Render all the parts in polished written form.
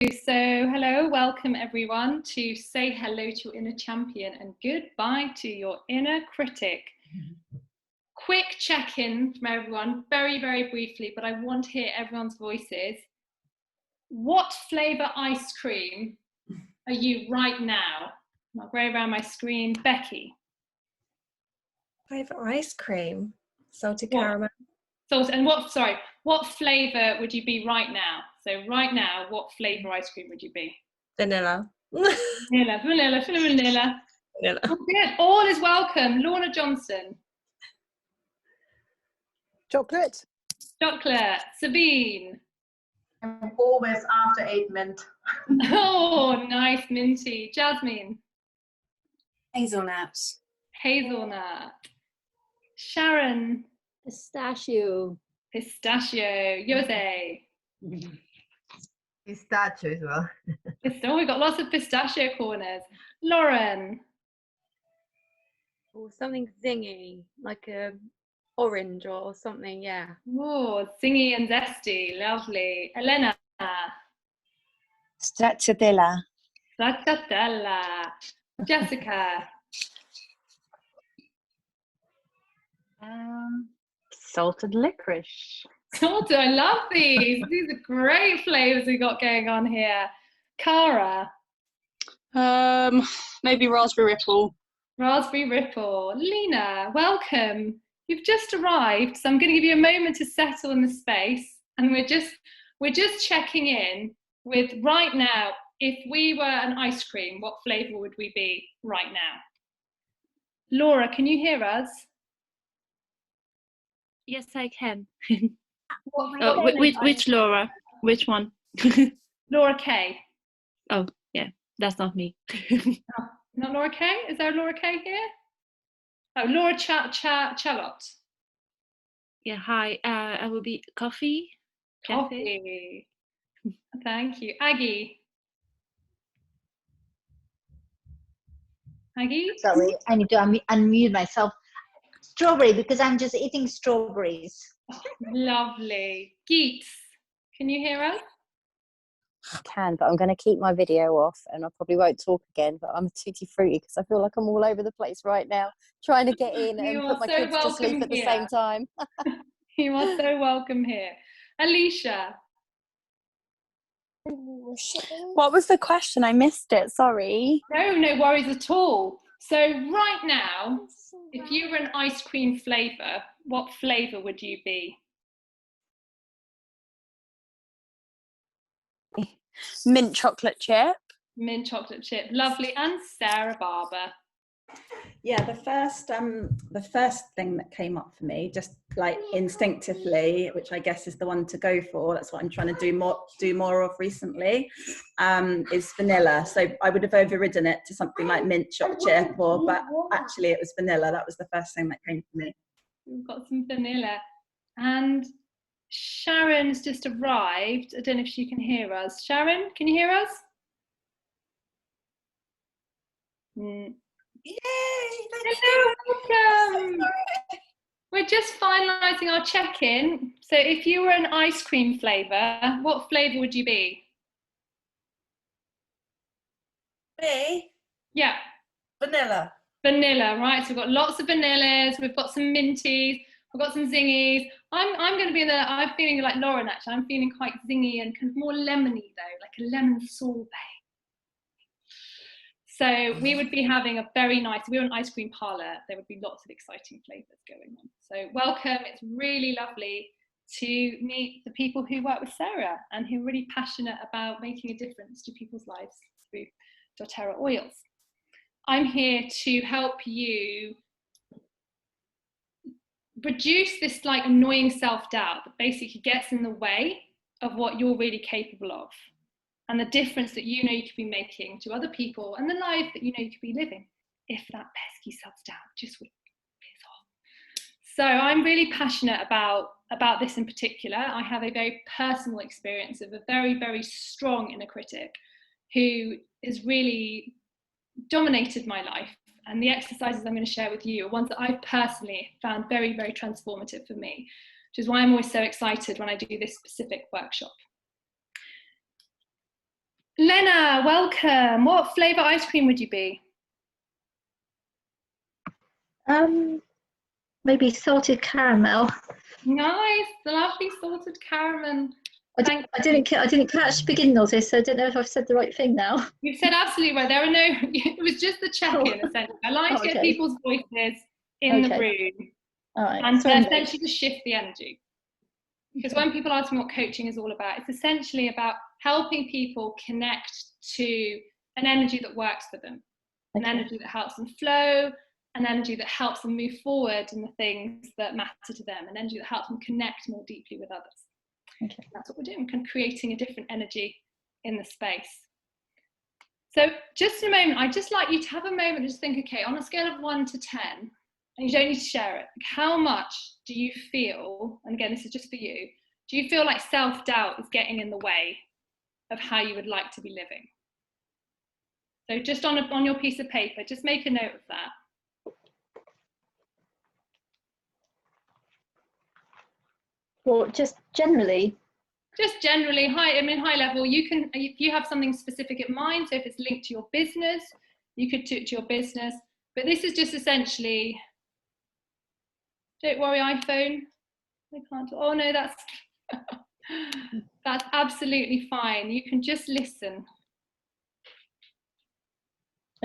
So hello, welcome everyone to Say Hello to Your Inner Champion and Goodbye to Your Inner Critic. Quick check-in from everyone, very, very briefly, but I want to hear everyone's voices. What flavour ice cream are you right now? I'll go around my screen. Becky. Flavour ice cream, salted caramel. What flavour would you be right now? So right now, what flavour ice cream would you be? Vanilla. Vanilla. Good. All is welcome. Lorna Johnson. Chocolate. Sabine. I'm always after 8 mint. Oh, nice, minty. Jasmine. Hazelnut. Sharon. Pistachio. Jose. Pistachio as well. Oh, we've got lots of pistachio corners. Lauren. Or something zingy, like a orange or something, yeah. Oh, zingy and zesty. Lovely. Elena. Stracciatella. Jessica. Salted licorice. Salted, I love these. These are great flavours we got going on here. Cara. Maybe raspberry ripple. Lena, welcome. You've just arrived, so I'm going to give you a moment to settle in the space, and we're just checking in with right now. If we were an ice cream, what flavour would we be right now? Laura, can you hear us? Yes, I can. Which Which Laura? Which one? Laura K. Oh, yeah, that's not me. Not Laura K? Is there a Laura K here? Oh, Laura Charlotte. Yeah, hi. I will be coffee. Coffee. Thank you. Aggie. Sorry, I need to unmute myself. Strawberry, because I'm just eating strawberries. Oh, lovely. Geets, can you hear us? I can, but I'm going to keep my video off and I probably won't talk again, but I'm tutti frutti because I feel like I'm all over the place right now, trying to get in and put my kids to sleep at the same time. You are so welcome here. Alicia. What was the question? I missed it, sorry. No worries at all. So right now, if you were an ice cream flavour, what flavour would you be? Mint chocolate chip. Mint chocolate chip, lovely. And Sarah Barber. Yeah, the first thing that came up for me, just like instinctively, which I guess is the one to go for, that's what I'm trying to do more of recently, is vanilla. So I would have overridden it to something like mint chocolate chip, but actually it was vanilla. That was the first thing that came to me. We've got some vanilla. And Sharon's just arrived. I don't know if she can hear us. Sharon, can you hear us? Yay! Hello, welcome. We're just finalising our check-in. So if you were an ice cream flavour, what flavour would you be? Me? Yeah. Vanilla. Vanilla, right. So we've got lots of vanillas, we've got some minties, we've got some zingies. I'm going to be I'm feeling like Lauren actually. I'm feeling quite zingy and kind of more lemony though, like a lemon sorbet. So we would be having a very nice, if we were an ice cream parlour, there would be lots of exciting flavours going on. So welcome, it's really lovely to meet the people who work with Sarah and who are really passionate about making a difference to people's lives through doTERRA oils. I'm here to help you reduce this like annoying self-doubt that basically gets in the way of what you're really capable of, and the difference that you know you could be making to other people and the life that you know you could be living if that pesky self-doubt just would piss off. So I'm really passionate about this in particular. I have a very personal experience of a very, very strong inner critic who has really dominated my life. And the exercises I'm going to share with you are ones that I've personally found very, very transformative for me, which is why I'm always so excited when I do this specific workshop. Lena, welcome. What flavour ice cream would you be? Maybe salted caramel. Nice, lovely salted caramel. I didn't catch the beginning of this, so I don't know if I've said the right thing now. You've said absolutely right. There are no. It was just the check-in. Essentially, I like to get people's voices in the room, all right, and essentially to shift the energy. Because when people ask me what coaching is all about, it's essentially about helping people connect to an energy that works for them, an energy that helps them flow, an energy that helps them move forward in the things that matter to them, an energy that helps them connect more deeply with others. Okay. That's what we're doing, kind of creating a different energy in the space. So just in a moment, I'd just like you to have a moment and just think, okay, on a scale of 1 to 10, and you don't need to share it, how much do you feel, and again, this is just for you, do you feel like self-doubt is getting in the way of how you would like to be living? So just on your piece of paper, just make a note of that. Well, just generally. Just generally, high level, you can, if you have something specific in mind, so if it's linked to your business, you could do it to your business, but this is just essentially, don't worry iPhone, I can't, oh no, that's, that's absolutely fine. You can just listen.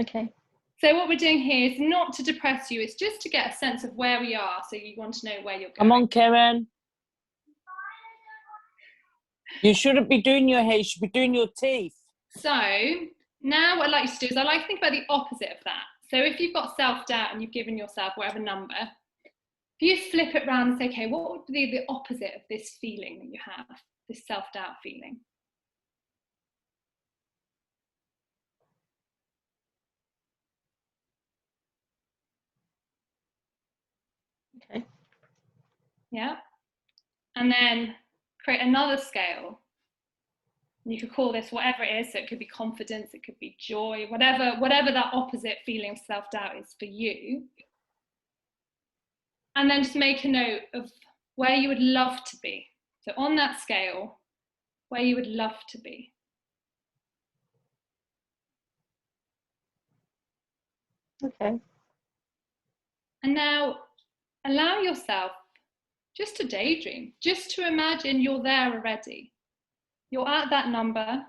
Okay. So what we're doing here is not to depress you, it's just to get a sense of where we are, so you want to know where you're going. Come on, Karen. You shouldn't be doing your hair, you should be doing your teeth. So now what I'd like you to do is I'd like to think about the opposite of that. So if you've got self-doubt and you've given yourself whatever number, if you flip it around and say, okay, what would be the opposite of this feeling that you have, this self-doubt feeling? Okay. Yeah. And then create another scale. You could call this whatever it is, so it could be confidence, it could be joy, whatever that opposite feeling of self-doubt is for you. And then just make a note of where you would love to be. So on that scale, where you would love to be. Okay. And now allow yourself just to daydream, just to imagine you're there already. You're at that number.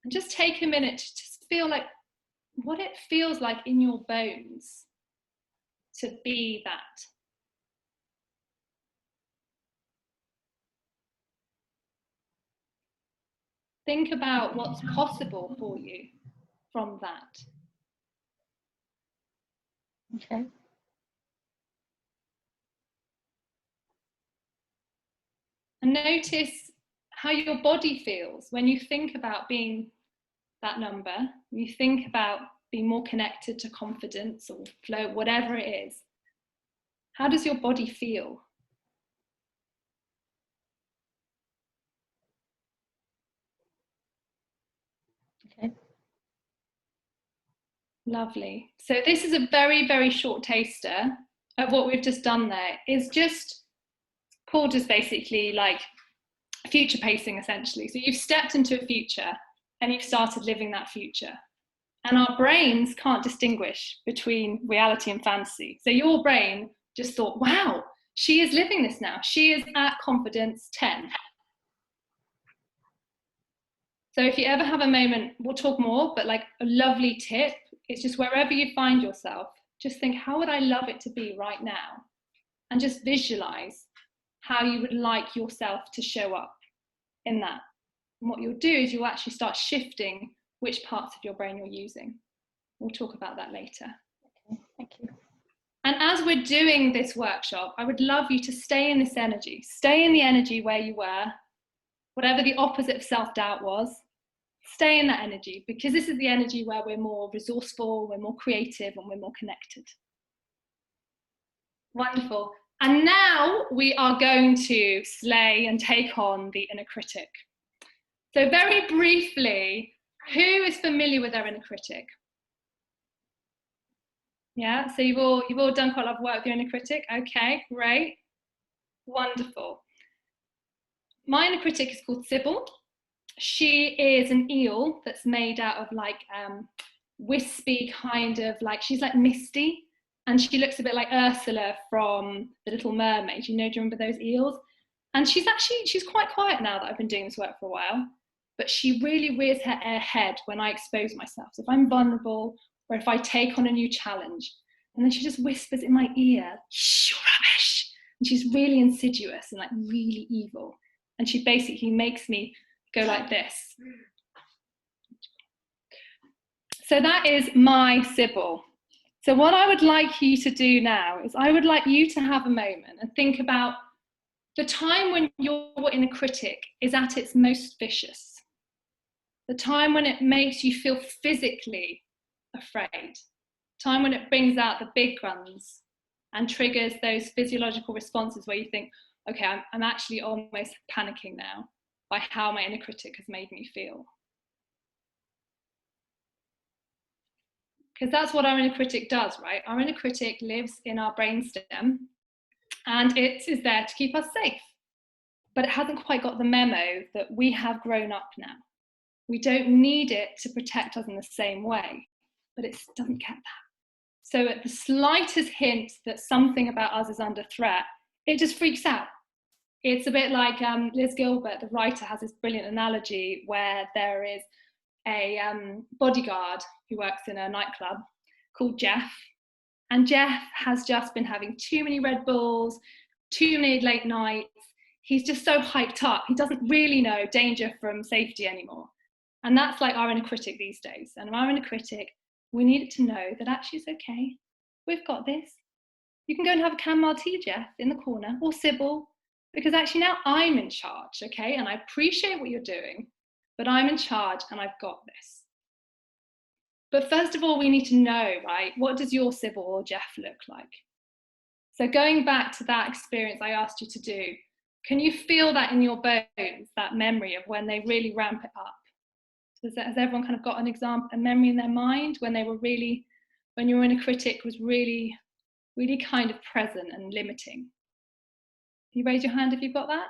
And just take a minute to just feel like what it feels like in your bones to be that. Think about what's possible for you from that. Okay. And notice how your body feels when you think about being that number, when you think about being more connected to confidence or flow, whatever it is. How does your body feel? Okay. Lovely. So this is a very, very short taster of what we've just done there. It's just called as basically like future pacing, essentially. So you've stepped into a future and you've started living that future. And our brains can't distinguish between reality and fantasy. So your brain just thought, wow, she is living this now. She is at confidence 10. So if you ever have a moment, we'll talk more, but like a lovely tip, it's just wherever you find yourself, just think, how would I love it to be right now? And just visualize how you would like yourself to show up in that. And what you'll do is you'll actually start shifting which parts of your brain you're using. We'll talk about that later. Okay, thank you. And as we're doing this workshop, I would love you to stay in this energy. Stay in the energy where you were, whatever the opposite of self-doubt was. Stay in that energy, because this is the energy where we're more resourceful, we're more creative, and we're more connected. Wonderful. And now we are going to slay and take on the inner critic. So very briefly, who is familiar with our inner critic? Yeah, so you've all done quite a lot of work with your inner critic. Okay, great. Wonderful. My inner critic is called Sybil. she is an eel that's made out of like wispy kind of like, she's like misty, and she looks a bit like Ursula from The Little Mermaid. Do you remember those eels? And she's quite quiet now that I've been doing this work for a while, but she really rears her head when I expose myself. So if I'm vulnerable or if I take on a new challenge, and then she just whispers in my ear, "Shh, rubbish." And she's really insidious and like really evil. And she basically makes me go like this. So that is my Sybil. So what I would like you to do now is I would like you to have a moment and think about the time when your inner critic is at its most vicious. The time when it makes you feel physically afraid. Time when it brings out the big guns and triggers those physiological responses where you think, okay, I'm actually almost panicking now by how my inner critic has made me feel. Because that's what our inner critic does, right? Our inner critic lives in our brainstem and it is there to keep us safe. But it hasn't quite got the memo that we have grown up now. We don't need it to protect us in the same way, but it doesn't get that. So at the slightest hint that something about us is under threat, it just freaks out. It's a bit like Liz Gilbert, the writer, has this brilliant analogy where there is a bodyguard who works in a nightclub called Jeff. And Jeff has just been having too many Red Bulls, too many late nights. He's just so hyped up. He doesn't really know danger from safety anymore. And that's like our inner critic these days. And our inner critic, we need it to know that actually it's okay. We've got this. You can go and have a chamomile tea, Jeff, in the corner, or Sybil, because actually now I'm in charge, okay? And I appreciate what you're doing, but I'm in charge and I've got this. But first of all, we need to know, right? What does your Sybil or Jeff look like? So going back to that experience I asked you to do, can you feel that in your bones, that memory of when they really ramp it up? Has everyone kind of got an example, a memory in their mind when they were really, when your inner critic was really, really kind of present and limiting? Can you raise your hand if you've got that?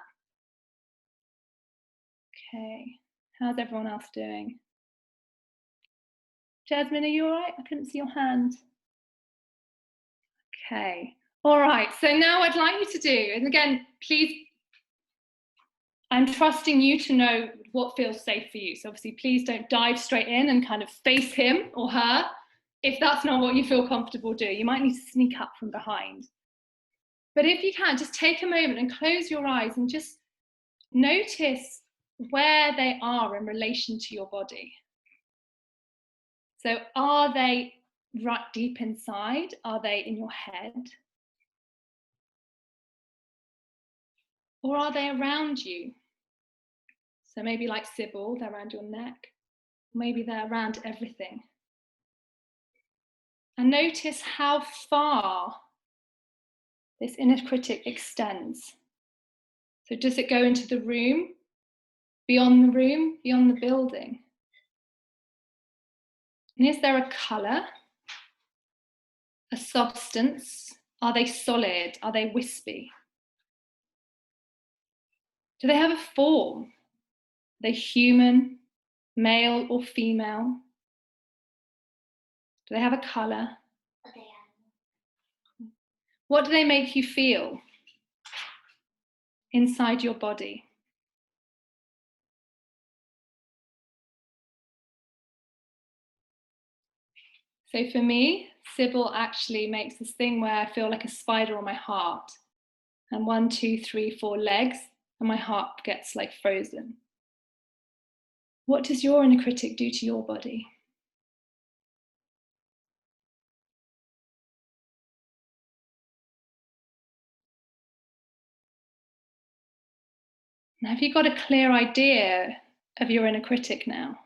Okay, how's everyone else doing? Jasmine, are you all right? I couldn't see your hand. Okay, all right, so now I'd like you to do, and again, please, I'm trusting you to know what feels safe for you. So obviously, please don't dive straight in and kind of face him or her if that's not what you feel comfortable doing. You might need to sneak up from behind. But if you can, just take a moment and close your eyes and just notice where they are in relation to your body. So are they right deep inside? Are they in your head? Or are they around you? So maybe like Sybil, they're around your neck. Maybe they're around everything. And notice how far this inner critic extends. So does it go into the room, beyond the building? And is there a colour, a substance? Are they solid? Are they wispy? Do they have a form? Are they human, male or female? Do they have a colour? What do they make you feel inside your body? So for me, Sybil actually makes this thing where I feel like a spider on my heart. And 1, 2, 3, 4 legs, and my heart gets like frozen. What does your inner critic do to your body? And have you got a clear idea of your inner critic now?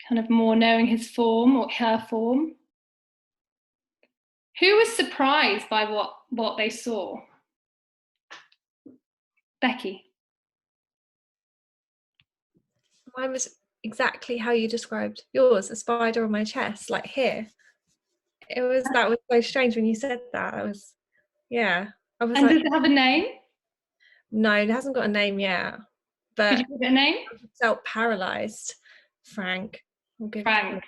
Kind of more knowing his form or her form? Who was surprised by what they saw? Becky. Mine was exactly how you described yours, a spider on my chest, like here. That was so strange when you said that. I was, yeah. I was And like, does it have a name? No, it hasn't got a name yet. But Could you give it a name? I felt paralysed. Frank. Frank.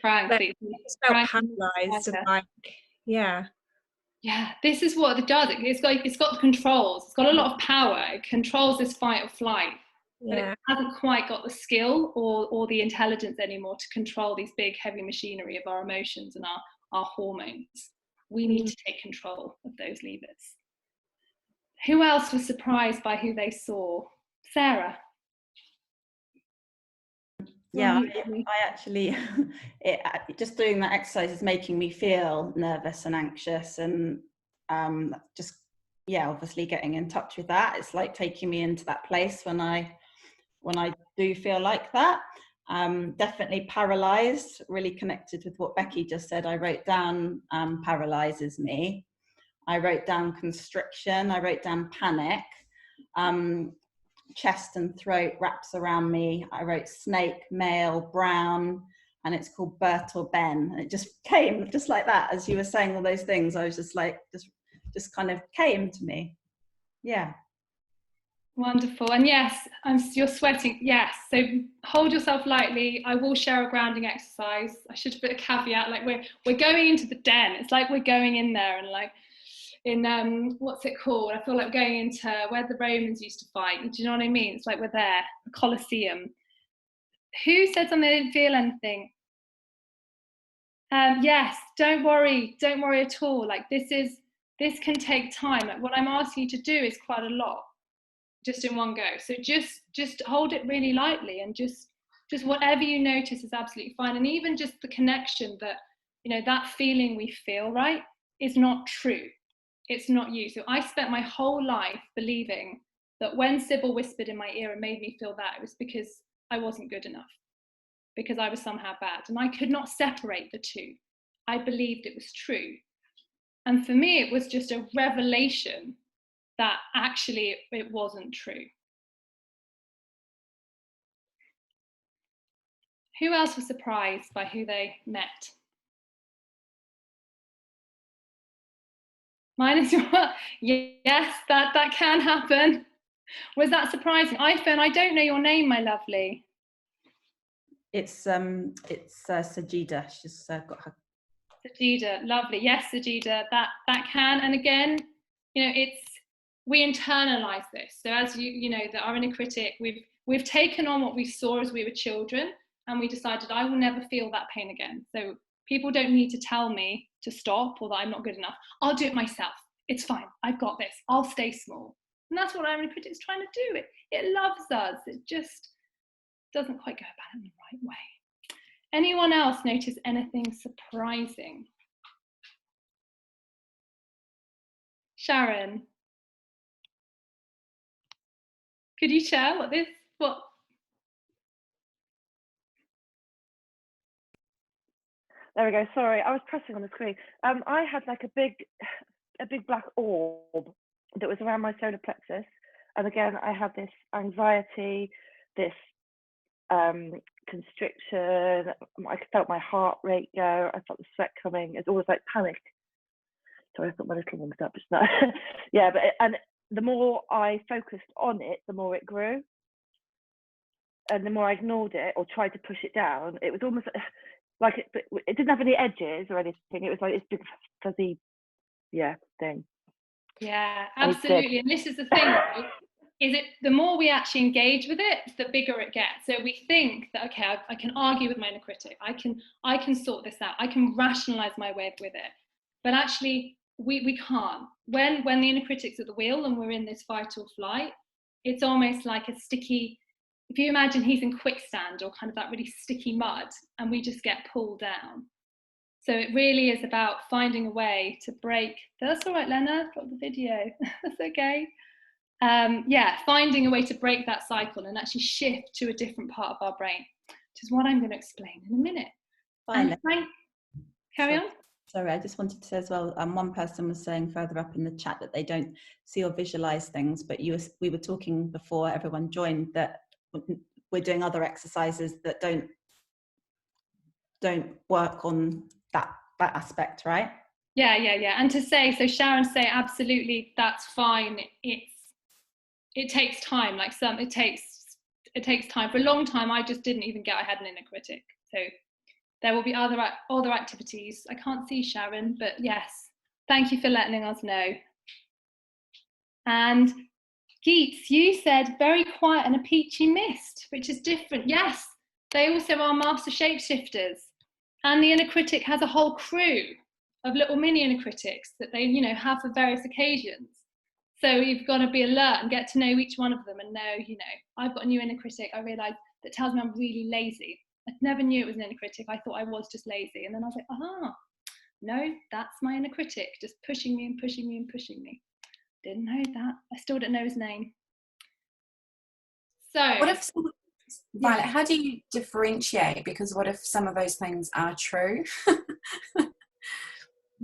But See, I just felt Frank paralysed and like, yeah. Yeah, this is what it does. It's got the controls. It's got a lot of power. It controls this fight or flight. But it hasn't quite got the skill or the intelligence anymore to control these big, heavy machinery of our emotions and our hormones. We need to take control of those levers. Who else was surprised by who they saw? Sarah? Yeah, I actually, just doing that exercise is making me feel nervous and anxious, and just, yeah, obviously getting in touch with that. It's like taking me into that place when I do feel like that. Definitely paralysed, really connected with what Becky just said. I wrote down paralyses me. I wrote down constriction. I wrote down panic. Chest and throat wraps around me. I wrote snake, male, brown, and it's called Bert or Ben. And it just came just like that as you were saying all those things. I was just like, just kind of came to me. Yeah. Wonderful. And yes, you're sweating. Yes. So hold yourself lightly. I will share a grounding exercise. I should put a caveat, like we're going into the den. It's like we're going in there and like in what's it called? I feel like going into where the Romans used to fight. Do you know what I mean? It's like we're there, the Colosseum. Who said something they didn't feel anything? Yes, don't worry at all. Like this can take time. Like what I'm asking you to do is quite a lot, just in one go. So just hold it really lightly, and just whatever you notice is absolutely fine. And even just the connection that, you know, that feeling we feel, right, is not true. It's not you. So I spent my whole life believing that when Sybil whispered in my ear and made me feel that, it was because I wasn't good enough, because I was somehow bad. And I could not separate the two. I believed it was true. And for me, it was just a revelation that actually it wasn't true. Who else was surprised by who they met? Mine is yes, that can happen. Was that surprising? iPhone, I don't know your name, my lovely. It's Sajida. She's got her. Sajida, lovely. Yes, Sajida, that can. And again, you know, we internalize this. So as you know, that our inner critic, we've taken on what we saw as we were children, and we decided I will never feel that pain again. So people don't need to tell me to stop or that I'm not good enough. I'll do it myself. It's fine. I've got this. I'll stay small. And that's what our inner critic is trying to do. It loves us. It just doesn't quite go about it in the right way. Anyone else notice anything surprising? Sharon, could you share what? There we go. Sorry, I was pressing on the screen. I had like a big black orb that was around my solar plexus, and again, I had this anxiety, this constriction. I felt my heart rate go. I felt the sweat coming. It's always like panic. Sorry, I thought my little one was up just now. Yeah, and the more I focused on it, the more it grew, and the more I ignored it or tried to push it down, it was almost like it didn't have any edges or anything. It was like this big fuzzy, thing. Yeah, absolutely. And this is the thing, right? Is it the more we actually engage with it, the bigger it gets. So we think that, okay, I can argue with my inner critic. I can sort this out. I can rationalize my way with it. But actually, we can't. When the inner critic's at the wheel and we're in this fight or flight, it's almost like a sticky. If you imagine he's in quicksand or kind of that really sticky mud, and we just get pulled down. So it really is about finding a way to break. That's all right, Lena. Got the video. That's okay. Finding a way to break that cycle and actually shift to a different part of our brain, which is what I'm going to explain in a minute. Carry on. Sorry, I just wanted to say as well, one person was saying further up in the chat that they don't see or visualize things, but we were talking before everyone joined that we're doing other exercises that don't work on that aspect, right? Yeah. And to say, so Sharon say, absolutely, that's fine. it takes time. Like it takes time. For a long time, I just didn't even get I had an inner critic. So there will be other activities. I can't see Sharon, but yes, thank you for letting us know. And Geets, you said very quiet and a peachy mist, which is different. Yes, they also are master shapeshifters. And the inner critic has a whole crew of little mini inner critics that they, you know, have for various occasions. So you've got to be alert and get to know each one of them and know, you know, I've got a new inner critic, I realise, that tells me I'm really lazy. I never knew it was an inner critic. I thought I was just lazy. And then I was like, no, that's my inner critic, just pushing me and pushing me and pushing me. Didn't know that. I still don't know his name. So what if Violet, how do you differentiate? Because what if some of those things are true?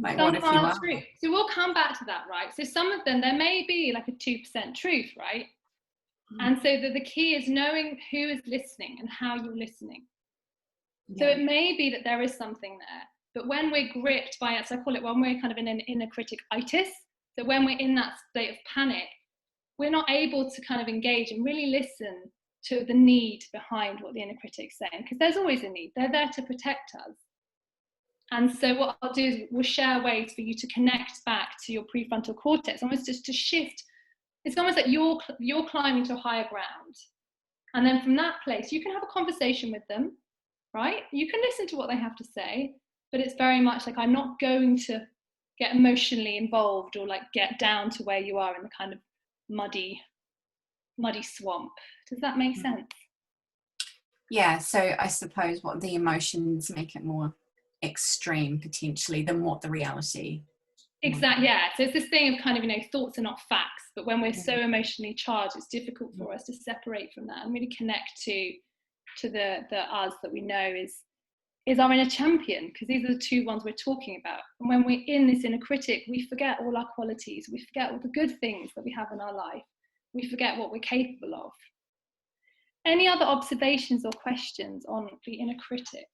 Like, some what if you are true. So we'll come back to that, right? So some of them, there may be like a 2% truth, right? And so the key is knowing who is listening and how you're listening. So it may be that there is something there, but when we're gripped by it, so I call it when we're kind of in an inner critic-itis, so when we're in that state of panic, we're not able to kind of engage and really listen to the need behind what the inner critic's saying, because there's always a need. They're there to protect us. And so what I'll do is we'll share ways for you to connect back to your prefrontal cortex, almost just to shift. It's almost like you're climbing to a higher ground. And then from that place, you can have a conversation with them, right? You can listen to what they have to say, but it's very much like, I'm not going to get emotionally involved or like get down to where you are in the kind of muddy swamp. Does that make sense? Yeah, so I suppose what the emotions make it more extreme potentially than what the reality. Exactly, yeah. So it's this thing of kind of, you know, thoughts are not facts, but when we're so emotionally charged, it's difficult for us to separate from that and really connect to the us that we know is our inner champion, because these are the two ones we're talking about. And when we're in this inner critic, we forget all our qualities, we forget all the good things that we have in our life, we forget what we're capable of. Any other observations or questions on the inner critic?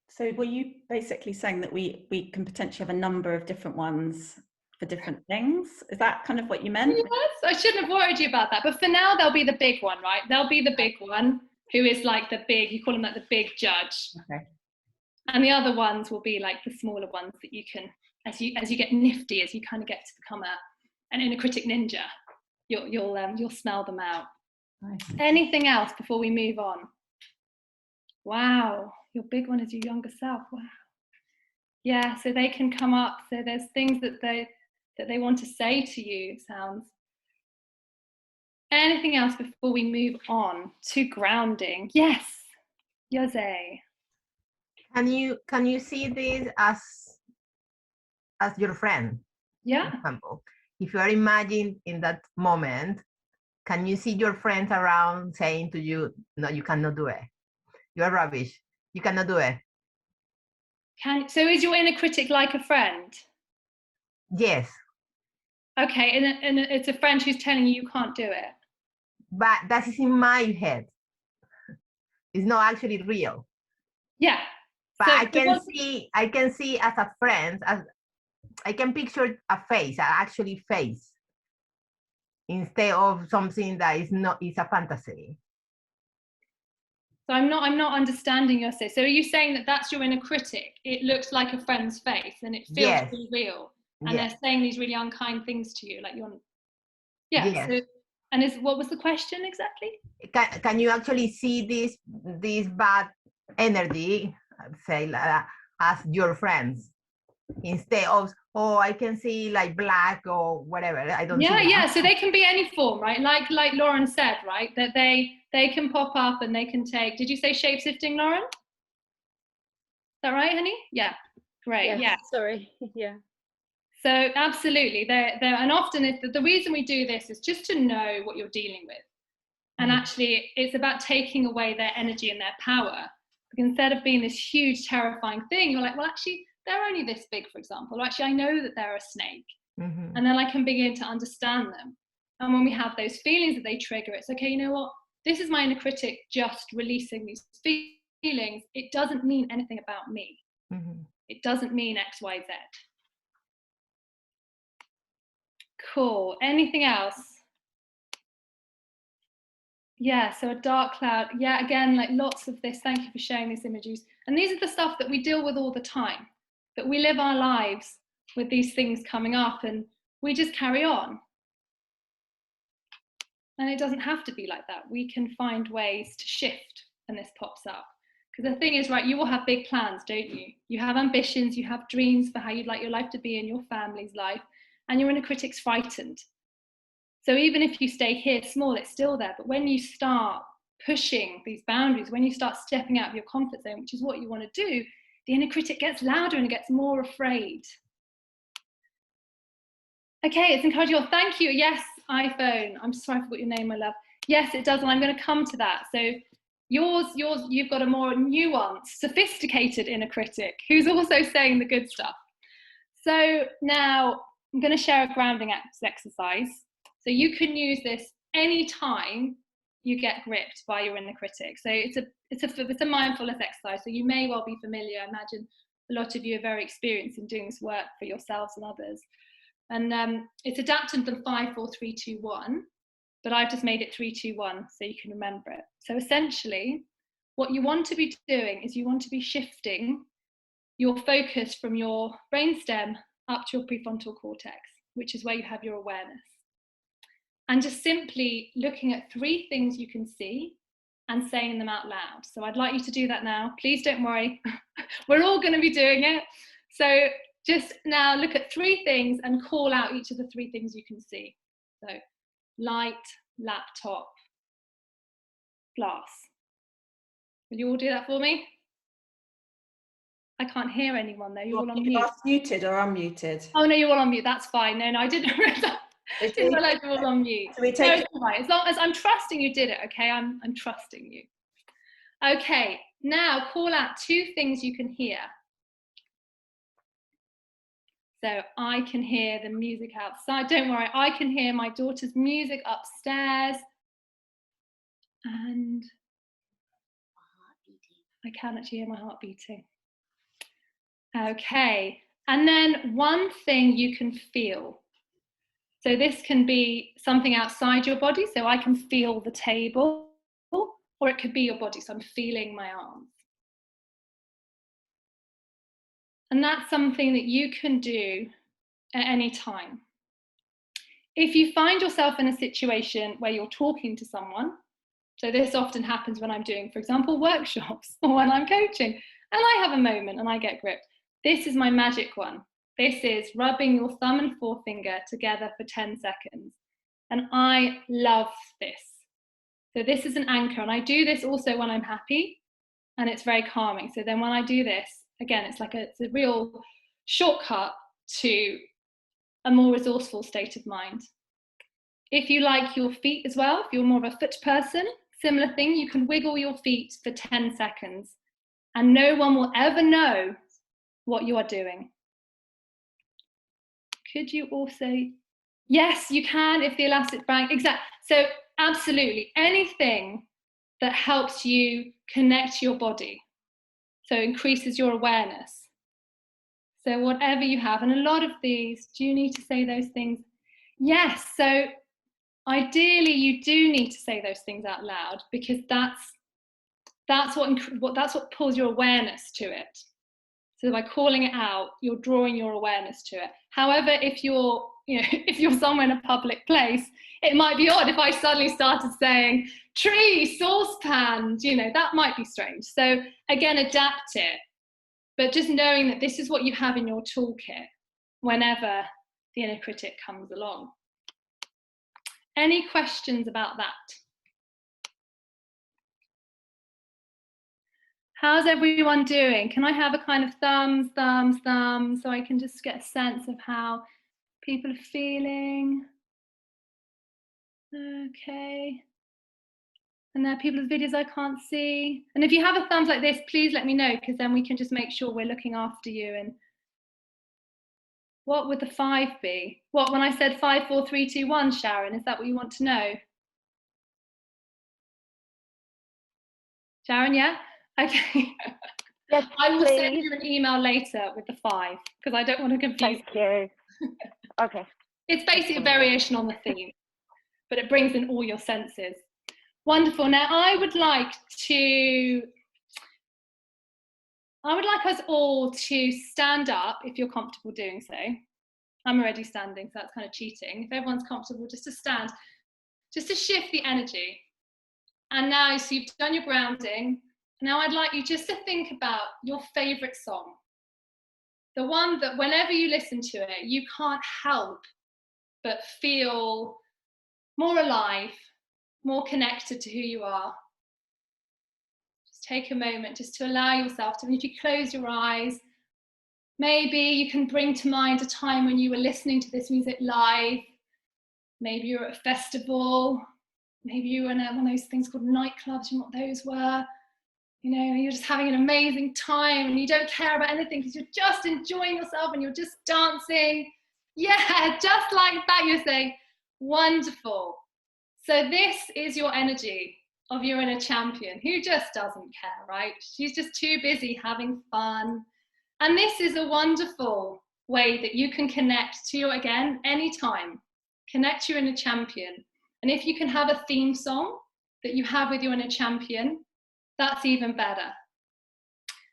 So were you basically saying that we can potentially have a number of different ones for different things? Is that kind of what you meant? Yes, I shouldn't have worried you about that. But for now, there'll be the big one, right? There'll be the big one who is like the big, you call him like the big judge. Okay. And the other ones will be like the smaller ones that you can, as you get nifty, as you kind of get to become an inner critic ninja, you'll smell them out. Nice. Anything else before we move on? Wow, your big one is your younger self. Wow. Yeah, so they can come up. So there's things that they want to say to you, it sounds. Anything else before we move on to grounding? Yes, Jose. Can you see this as your friend? Yeah. For example, if you are imagining in that moment, can you see your friends around saying to you, no, you cannot do it. You are rubbish. You cannot do it. So is your inner critic like a friend? Yes. Okay, and it's a friend who's telling you can't do it. But that is in my head. It's not actually real. Yeah. But so I can see as a friend, as I can picture a face, an actually face, instead of something that is a fantasy. So I'm not understanding your say. So are you saying that that's your inner critic? It looks like a friend's face and it feels really real, and they're saying these really unkind things to you, like you're. Yeah. Yes. So, and what was the question exactly? Can you actually see this bad energy, say, as your friends, instead of, oh, I can see like black or whatever. I don't. Yeah. So they can be any form, right? Like Lauren said, right? That they can pop up and they can take. Did you say shape-shifting, Lauren? Is that right, honey? Yeah. Great. Yes, yeah. Sorry. Yeah. So absolutely, and often the reason we do this is just to know what you're dealing with, and actually it's about taking away their energy and their power. Because instead of being this huge, terrifying thing, you're like, well, actually, they're only this big, for example. Or actually, I know that they're a snake, and then I can begin to understand them. And when we have those feelings that they trigger, it's okay. You know what? This is my inner critic just releasing these feelings. It doesn't mean anything about me. It doesn't mean X, Y, Z. Cool. Anything else? Yeah, so a dark cloud. Yeah, again, like lots of this. Thank you for sharing these images. And these are the stuff that we deal with all the time, that we live our lives with these things coming up and we just carry on. And it doesn't have to be like that. We can find ways to shift when this pops up. Because the thing is, right, you all have big plans, don't you? You have ambitions, you have dreams for how you'd like your life to be and your family's life, and your inner critic's frightened. So even if you stay here small, it's still there. But when you start pushing these boundaries, when you start stepping out of your comfort zone, which is what you want to do, the inner critic gets louder and it gets more afraid. Okay, it's encouraging. Oh, thank you. Yes, iPhone. I'm sorry I forgot your name, my love. Yes, it does, and I'm going to come to that. So yours, you've got a more nuanced, sophisticated inner critic who's also saying the good stuff. So now I'm going to share a grounding exercise. So you can use this anytime you get gripped by your inner critic. So it's a mindfulness exercise. So you may well be familiar. I imagine a lot of you are very experienced in doing this work for yourselves and others. And it's adapted from 5, 4, 3, 2, 1, but I've just made it 3, 2, 1 so you can remember it. So essentially, what you want to be doing is you want to be shifting your focus from your brainstem up to your prefrontal cortex, which is where you have your awareness. And just simply looking at 3 things you can see and saying them out loud. So I'd like you to do that now. Please don't worry. We're all going to be doing it. So just now look at 3 things and call out each of the 3 things you can see. So light, laptop, glass. Will you all do that for me? I can't hear anyone though. You're all on mute. Muted or unmuted? Oh no, you're all on mute. That's fine. No, I didn't realise you're all on mute. So we take no, right. As long as I'm trusting you did it, okay? I'm trusting you. Okay, now call out 2 things you can hear. So I can hear the music outside. Don't worry, I can hear my daughter's music upstairs. And I can actually hear my heart beating. Okay, and then 1 thing you can feel. So this can be something outside your body. So I can feel the table, or it could be your body. So I'm feeling my arms. And that's something that you can do at any time. If you find yourself in a situation where you're talking to someone, so this often happens when I'm doing, for example, workshops or when I'm coaching, and I have a moment and I get gripped. This is my magic one. This is rubbing your thumb and forefinger together for 10 seconds. And I love this. So this is an anchor, and I do this also when I'm happy, and it's very calming. So then when I do this, again, it's a real shortcut to a more resourceful state of mind. If you like your feet as well, if you're more of a foot person, similar thing, you can wiggle your feet for 10 seconds and no one will ever know what you are doing. Could you also, yes, you can if the elastic band, exactly. So absolutely, anything that helps you connect your body, so increases your awareness. So whatever you have, and a lot of these, do you need to say those things? Yes, so ideally you do need to say those things out loud because that's what pulls your awareness to it. So by calling it out, you're drawing your awareness to it. However, if you're somewhere in a public place, it might be odd if I suddenly started saying tree, saucepan, that might be strange. So again, adapt it, but just knowing that this is what you have in your toolkit whenever the inner critic comes along. Any questions about that? How's everyone doing? Can I have a kind of thumbs, so I can just get a sense of how people are feeling? Okay. And there are people's videos I can't see. And if you have a thumbs like this, please let me know, because then we can just make sure we're looking after you. And what would the 5 be? What, when I said 5, 4, 3, 2, 1, Sharon, is that what you want to know? Sharon, yeah? Okay. Yes, I will send you an email later with the 5, because I don't want to confuse you. Okay. It's basically a variation on the theme, but it brings in all your senses. Wonderful. Now I would like us all to stand up if you're comfortable doing so. I'm already standing, so that's kind of cheating. If everyone's comfortable, just to stand, just to shift the energy. And now, so you've done your grounding. Now I'd like you just to think about your favorite song. The one that whenever you listen to it, you can't help but feel more alive, more connected to who you are. Just take a moment just to allow yourself to, and if you close your eyes, maybe you can bring to mind a time when you were listening to this music live. Maybe you were at a festival. Maybe you were in one of those things called nightclubs, you know what those were. You know, you're just having an amazing time and you don't care about anything because you're just enjoying yourself and you're just dancing. Yeah, just like that, you're saying, wonderful. So this is your energy of your inner champion who just doesn't care, right? She's just too busy having fun. And this is a wonderful way that you can connect to your, again, anytime, connect to your inner champion. And if you can have a theme song that you have with your inner champion, that's even better.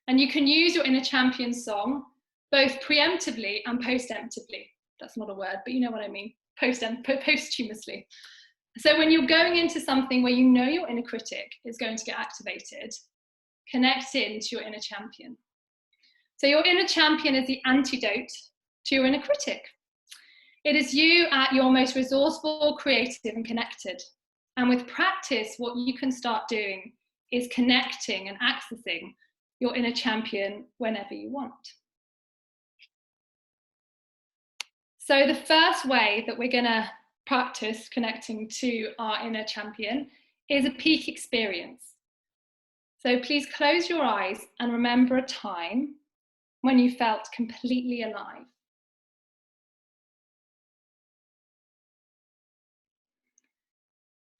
And you can use your inner champion song both preemptively and postemptively. That's not a word, but you know what I mean, posthumously. So when you're going into something where you know your inner critic is going to get activated, connect in to your inner champion. So your inner champion is the antidote to your inner critic. It is you at your most resourceful, creative, and connected. And with practice, what you can start doing is connecting and accessing your inner champion whenever you want. So the first way that we're going to practice connecting to our inner champion is a peak experience. So please close your eyes and remember a time when you felt completely alive.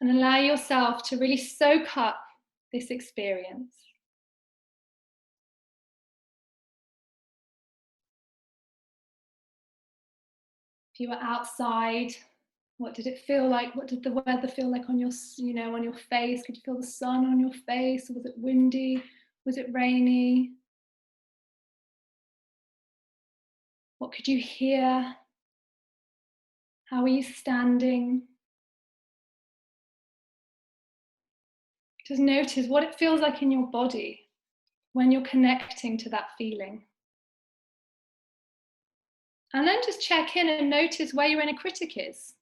And allow yourself to really soak up this experience. If you were outside, what did it feel like? What did the weather feel like on your, on your face? Could you feel the sun on your face? Was it windy? Was it rainy? What could you hear? How are you standing? Just notice what it feels like in your body when you're connecting to that feeling. And then just check in and notice where your inner critic is.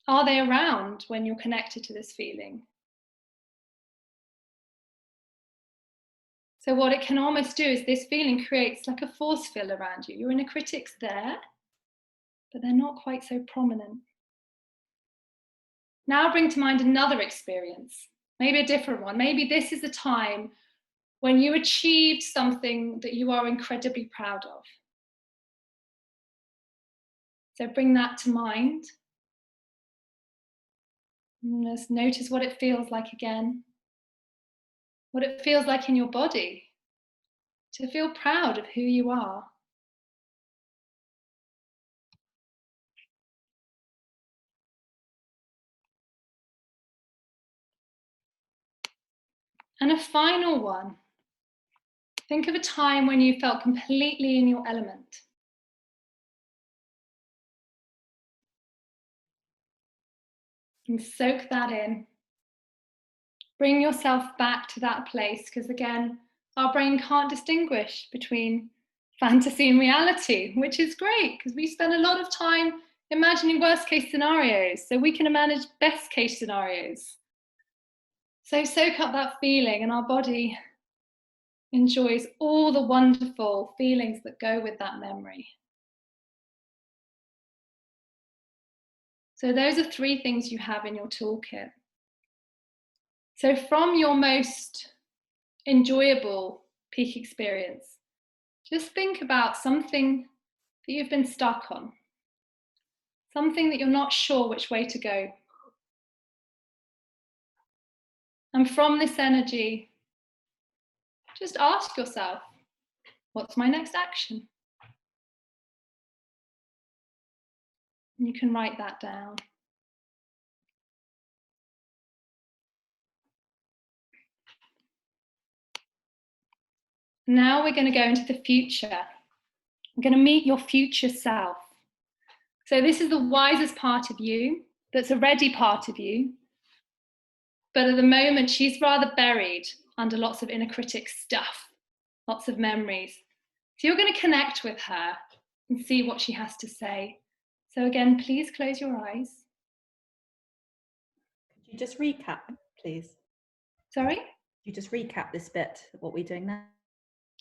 Are they around when you're connected to this feeling? So what it can almost do is this feeling creates like a force field around you. Your inner critic's there, but they're not quite so prominent. Now bring to mind another experience, maybe a different one. Maybe this is a time when you achieved something that you are incredibly proud of. So bring that to mind. And just notice what it feels like again. What it feels like in your body to feel proud of who you are. And a final one. Think of a time when you felt completely in your element. And soak that in. Bring yourself back to that place, because again, our brain can't distinguish between fantasy and reality, which is great because we spend a lot of time imagining worst case scenarios so we can manage best case scenarios. So soak up that feeling, and our body enjoys all the wonderful feelings that go with that memory. So those are 3 things you have in your toolkit. So from your most enjoyable peak experience, just think about something that you've been stuck on, something that you're not sure which way to go. And from this energy, just ask yourself, what's my next action? You can write that down. Now we're going to go into the future. I'm going to meet your future self. So this is the wisest part of you, that's already part of you. But at the moment, she's rather buried under lots of inner critic stuff, lots of memories. So you're going to connect with her and see what she has to say. So again, please close your eyes. Could you just recap, please? Sorry? Could you just recap this bit of what we're doing now?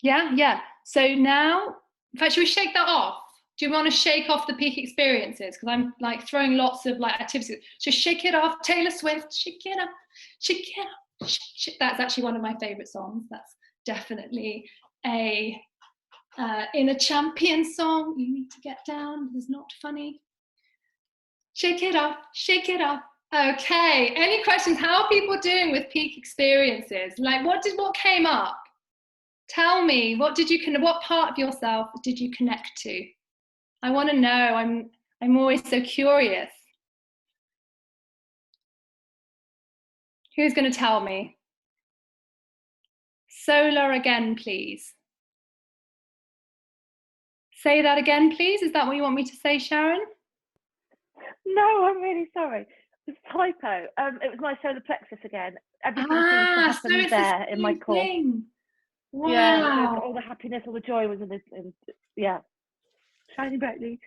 Yeah. So now, in fact, should we shake that off? Do you want to shake off the peak experiences? Because I'm like throwing lots of like activities. So shake it off, Taylor Swift, shake it up, shake it up. That's actually one of my favorite songs. That's definitely a inner champion song. You need to get down. It's not funny. Shake it off, shake it off. Okay. Any questions? How are people doing with peak experiences? Like, what came up? Tell me, what part of yourself did you connect to? I want to know. I'm always so curious. Who's going to tell me? Solar again, please. Say that again, please. Is that what you want me to say, Sharon? No, I'm really sorry. It was a typo. It was my solar plexus again. Everything seems to happen so it's there the in my same core. thing. Wow. Yeah, all the happiness, all the joy was in this, and yeah, shining brightly.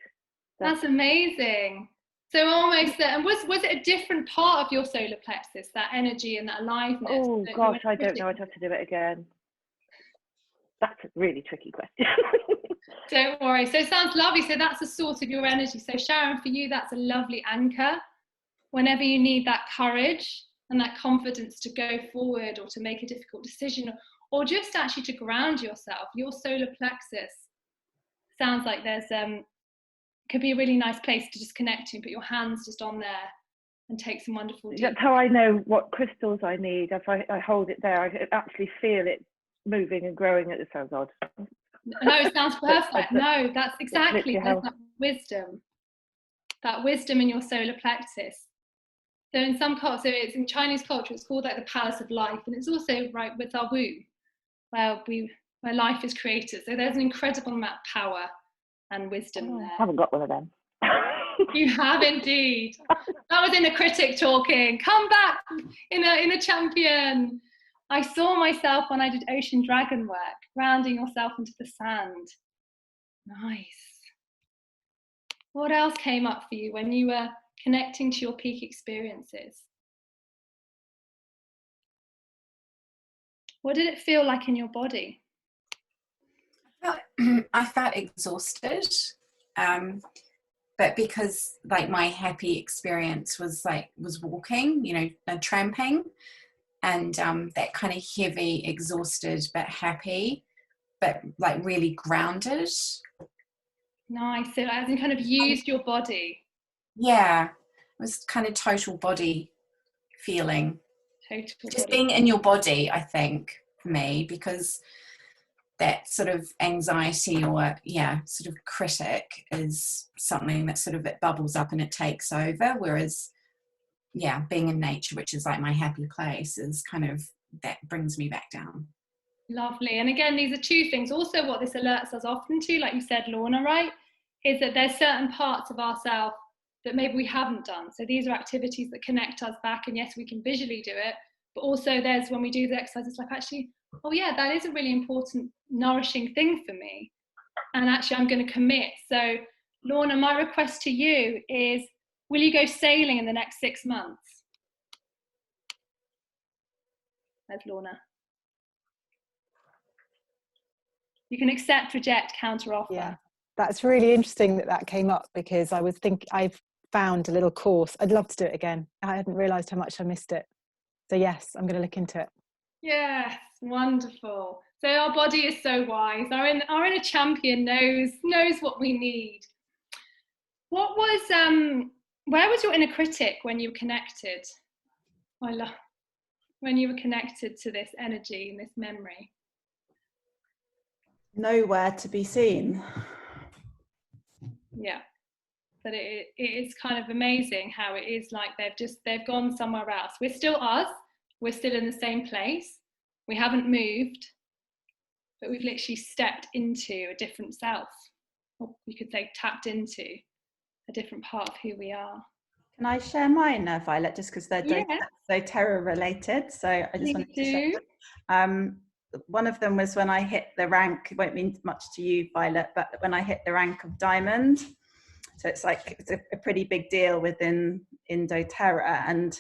So. That's amazing. So almost there. And was it a different part of your solar plexus, that energy and that aliveness? Oh gosh, I don't know. I'd have to do it again. That's a really tricky question. Don't worry. So it sounds lovely. So that's the source of your energy. So Sharon, for you, that's a lovely anchor. Whenever you need that courage and that confidence to go forward or to make a difficult decision, or just actually to ground yourself, your solar plexus sounds like there's could be a really nice place to just connect to, put your hands just on there and take some wonderful deep. That's how I know what crystals I need. If I hold it there, I actually feel it moving and growing. It sounds odd. No, it sounds perfect. No, that's exactly, there's that wisdom in your solar plexus. So in some cultures, so it's in Chinese culture, it's called like the palace of life, and it's also right with our womb, where life is created. So there's an incredible amount of power and wisdom there. I haven't got one of them. You have indeed. That was inner critic talking. Come back, inner champion. I saw myself when I did ocean dragon work, grounding yourself into the sand. Nice. What else came up for you when you were connecting to your peak experiences? What did it feel like in your body? I felt exhausted, but because like my happy experience was walking, and tramping, and that kind of heavy, exhausted but happy, but like really grounded. Nice. So as in kind of used your body. Yeah, it was kind of total body feeling. Just body. being in your body, I think, for me, because that sort of anxiety or sort of critic is something that sort of it bubbles up and it takes over, whereas being in nature, which is like my happy place, is kind of that brings me back down. Lovely. And again, these are two things. Also, what this alerts us often to, like you said, Lorna, right, is that there's certain parts of ourselves that maybe we haven't done. So these are activities that connect us back, and yes, we can visually do it, but also there's when we do the exercise, it's like, actually, oh yeah, that is a really important, nourishing thing for me. And actually, I'm going to commit. So Lorna, my request to you is, will you go sailing in the next 6 months? There's Lorna. You can accept, reject, counter offer. Yeah, that's really interesting that came up, because I've found a little course. I'd love to do it again. I hadn't realised how much I missed it. So yes, I'm going to look into it. Yes, wonderful. So our body is so wise. Our inner champion knows what we need. What was where was your inner critic when you were connected? When you were connected to this energy and this memory. Nowhere to be seen. Yeah. that it is kind of amazing how it is like they've gone somewhere else. We're still us, we're still in the same place, we haven't moved, but we've literally stepped into a different self, or you could say tapped into a different part of who we are. Can I share mine, Violet, just because they're Yeah. doTERRA related? So I just wanted to share do. One of them was when I hit the rank, it won't mean much to you, Violet, but when I hit the rank of diamond. So it's like, it's a pretty big deal in doTERRA. And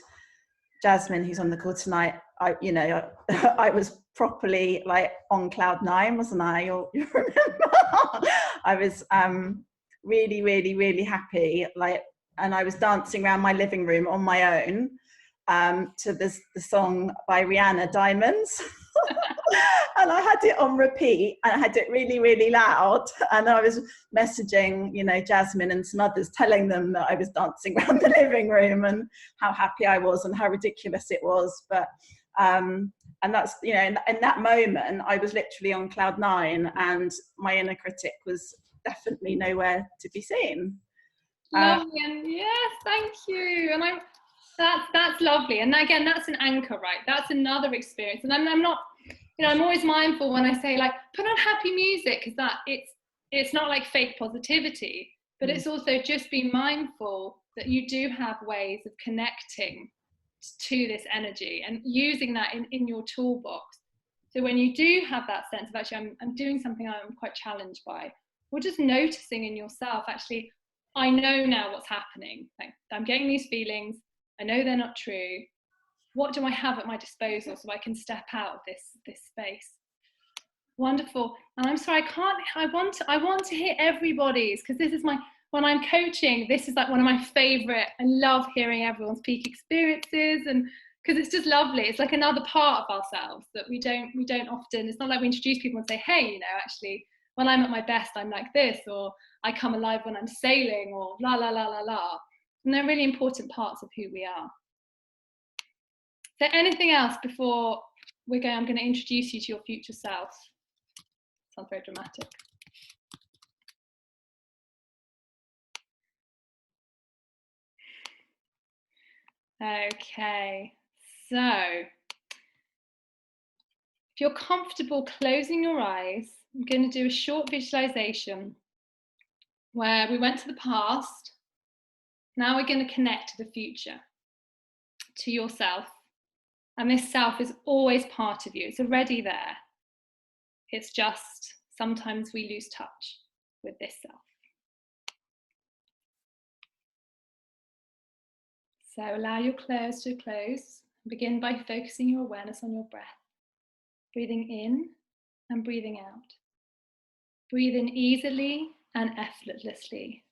Jasmine, who's on the call tonight, I was properly like on cloud 9, wasn't I? You remember? I was really, really, really happy. And I was dancing around my living room on my own to the song by Rihanna, Diamonds. And I had it on repeat, and I had it really, really loud. And I was messaging, Jasmine and some others, telling them that I was dancing around the living room and how happy I was and how ridiculous it was. But and that's, in that moment, I was literally on cloud 9, and my inner critic was definitely nowhere to be seen. Lovely, and yes, thank you. And that's lovely. And again, that's an anchor, right? That's another experience. And I'm not, I'm always mindful when I say like put on happy music, because that it's not like fake positivity, but it's also just be mindful that you do have ways of connecting to this energy and using that in your toolbox. So when you do have that sense of actually I'm doing something I'm quite challenged by, or just noticing in yourself, actually, I know now what's happening. Like, I'm getting these feelings. I know they're not true. What do I have at my disposal so I can step out of this space? Wonderful. And I'm sorry, I want to hear everybody's, because this is when I'm coaching, this is like one of my favorite. I love hearing everyone's peak experiences, and because it's just lovely. It's like another part of ourselves that we don't often, it's not like we introduce people and say, hey, actually, when I'm at my best, I'm like this, or I come alive when I'm sailing, or la, la, la, la, la. And they're really important parts of who we are. Is there anything else before I'm going to introduce you to your future self? Sounds very dramatic. Okay, so if you're comfortable closing your eyes, I'm going to do a short visualization where we went to the past. Now we're going to connect to the future, to yourself. And this self is always part of you. It's already there. It's just sometimes we lose touch with this self. So allow your claws to close. Begin by focusing your awareness on your breath. Breathing in and breathing out. Breathe in easily and effortlessly,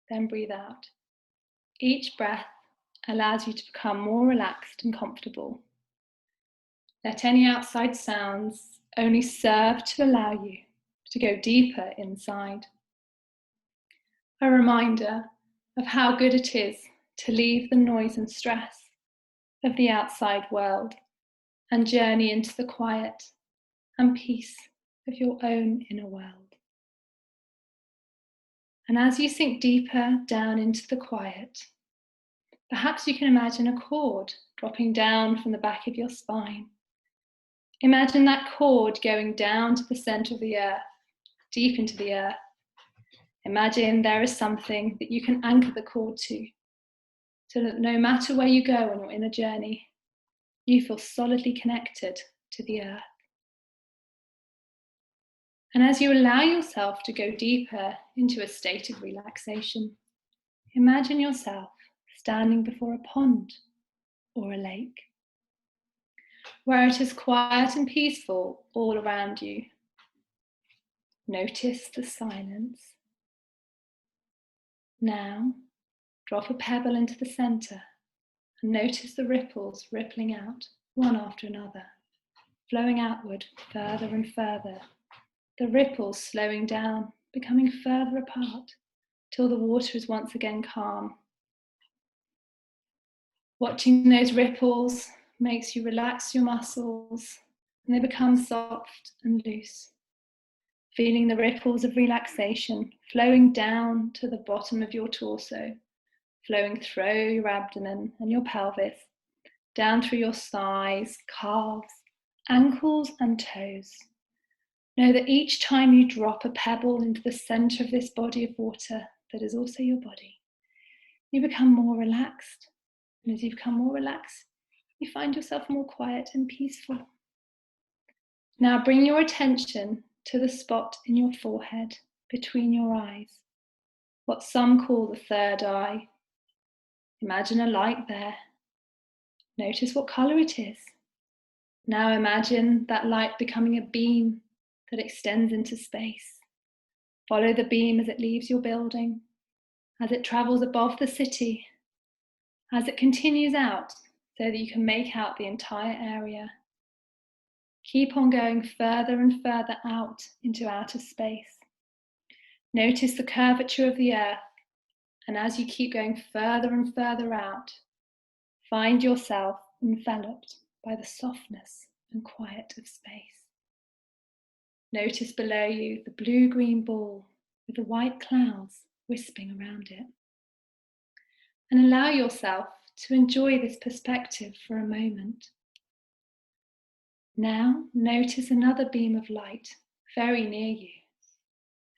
then breathe out. Each breath allows you to become more relaxed and comfortable. Let any outside sounds only serve to allow you to go deeper inside. A reminder of how good it is to leave the noise and stress of the outside world and journey into the quiet and peace of your own inner world. And as you sink deeper down into the quiet, perhaps you can imagine a cord dropping down from the back of your spine. Imagine that cord going down to the center of the earth, deep into the earth. Imagine there is something that you can anchor the cord to, so that no matter where you go on your inner journey, you feel solidly connected to the earth. And as you allow yourself to go deeper into a state of relaxation, imagine yourself standing before a pond or a lake, where it is quiet and peaceful all around you. Notice the silence. Now, drop a pebble into the center and notice the ripples rippling out one after another, flowing outward further and further. The ripples slowing down, becoming further apart, till the water is once again calm. Watching those ripples makes you relax your muscles, and they become soft and loose. feeling the ripples of relaxation flowing down to the bottom of your torso, flowing through your abdomen and your pelvis, down through your thighs, calves, ankles and toes. Know that each time you drop a pebble into the center of this body of water that is also your body, you become more relaxed. And as you become more relaxed, you find yourself more quiet and peaceful. Now bring your attention to the spot in your forehead between your eyes, what some call the third eye. Imagine a light there. Notice what color it is. Now imagine that light becoming a beam that extends into space. Follow the beam as it leaves your building, as it travels above the city, as it continues out so that you can make out the entire area. Keep on going further and further out into outer space. Notice the curvature of the earth, and as you keep going further and further out, find yourself enveloped by the softness and quiet of space. Notice below you the blue-green ball with the white clouds wisping around it. And allow yourself to enjoy this perspective for a moment. Now notice another beam of light very near you,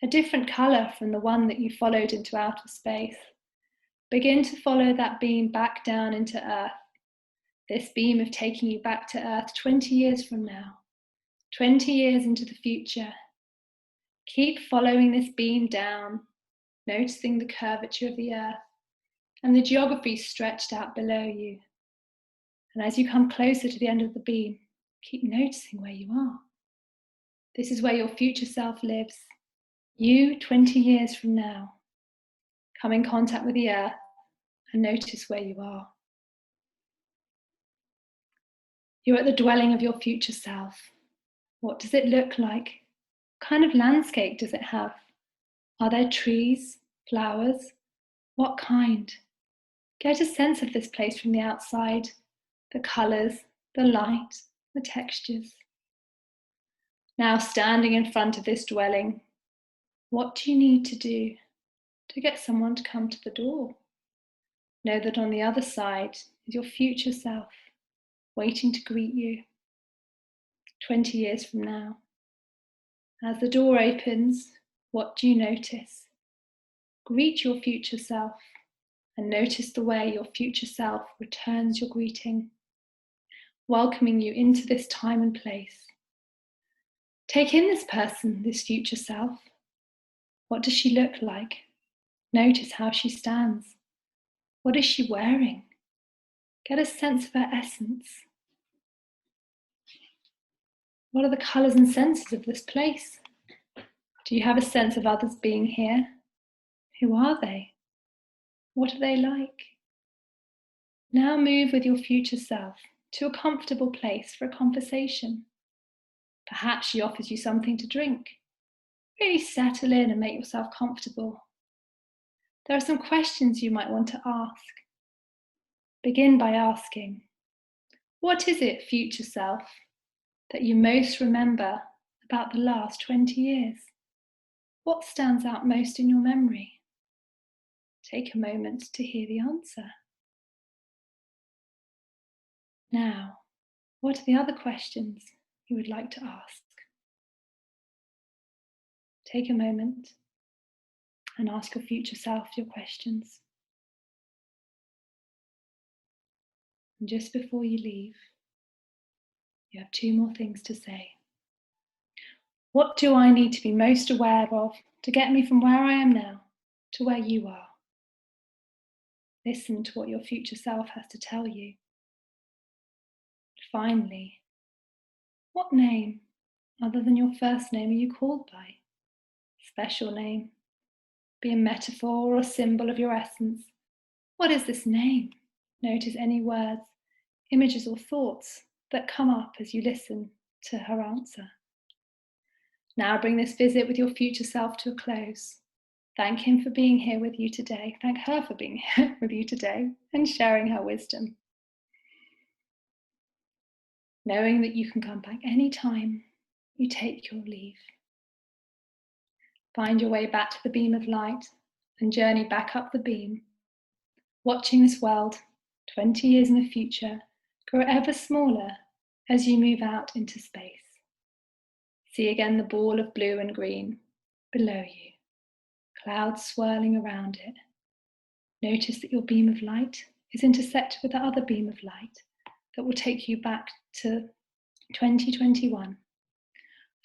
a different colour from the one that you followed into outer space. Begin to follow that beam back down into Earth. This beam of taking you back to Earth 20 years from now, 20 years into the future. Keep following this beam down, noticing the curvature of the Earth and the geography stretched out below you. And as you come closer to the end of the beam, keep noticing where you are. This is where your future self lives. You 20 years from now. Come in contact with the Earth and notice where you are. You're at the dwelling of your future self. What does it look like? What kind of landscape does it have? Are there trees, flowers? What kind? Get a sense of this place from the outside, the colours, the light, the textures. Now standing in front of this dwelling, what do you need to do to get someone to come to the door? Know that on the other side is your future self, waiting to greet you 20 years from now. As the door opens, what do you notice? Greet your future self and notice the way your future self returns your greeting, welcoming you into this time and place. Take in this person, this future self. What does she look like? Notice how she stands. What is she wearing? Get a sense of her essence. What are the colours and senses of this place? Do you have a sense of others being here? Who are they? What are they like? Now move with your future self to a comfortable place for a conversation. Perhaps she offers you something to drink. Really settle in and make yourself comfortable. There are some questions you might want to ask. Begin by asking, what is it, future self, that you most remember about the last 20 years? What stands out most in your memory? Take a moment to hear the answer. Now, what are the other questions you would like to ask? Take a moment and ask your future self your questions. And just before you leave, you have 2 more things to say. What do I need to be most aware of to get me from where I am now to where you are? Listen to what your future self has to tell you. Finally, what name, other than your first name, are you called by? Special name, be a metaphor or a symbol of your essence. What is this name? Notice any words, images or thoughts that come up as you listen to her answer. Now bring this visit with your future self to a close. Thank him for being here with you today. Thank her for being here with you today and sharing her wisdom. Knowing that you can come back anytime, you take your leave. Find your way back to the beam of light and journey back up the beam, watching this world 20 years in the future grow ever smaller as you move out into space. See again the ball of blue and green below you, clouds swirling around it. Notice that your beam of light is intersected with the other beam of light that will take you back to 2021.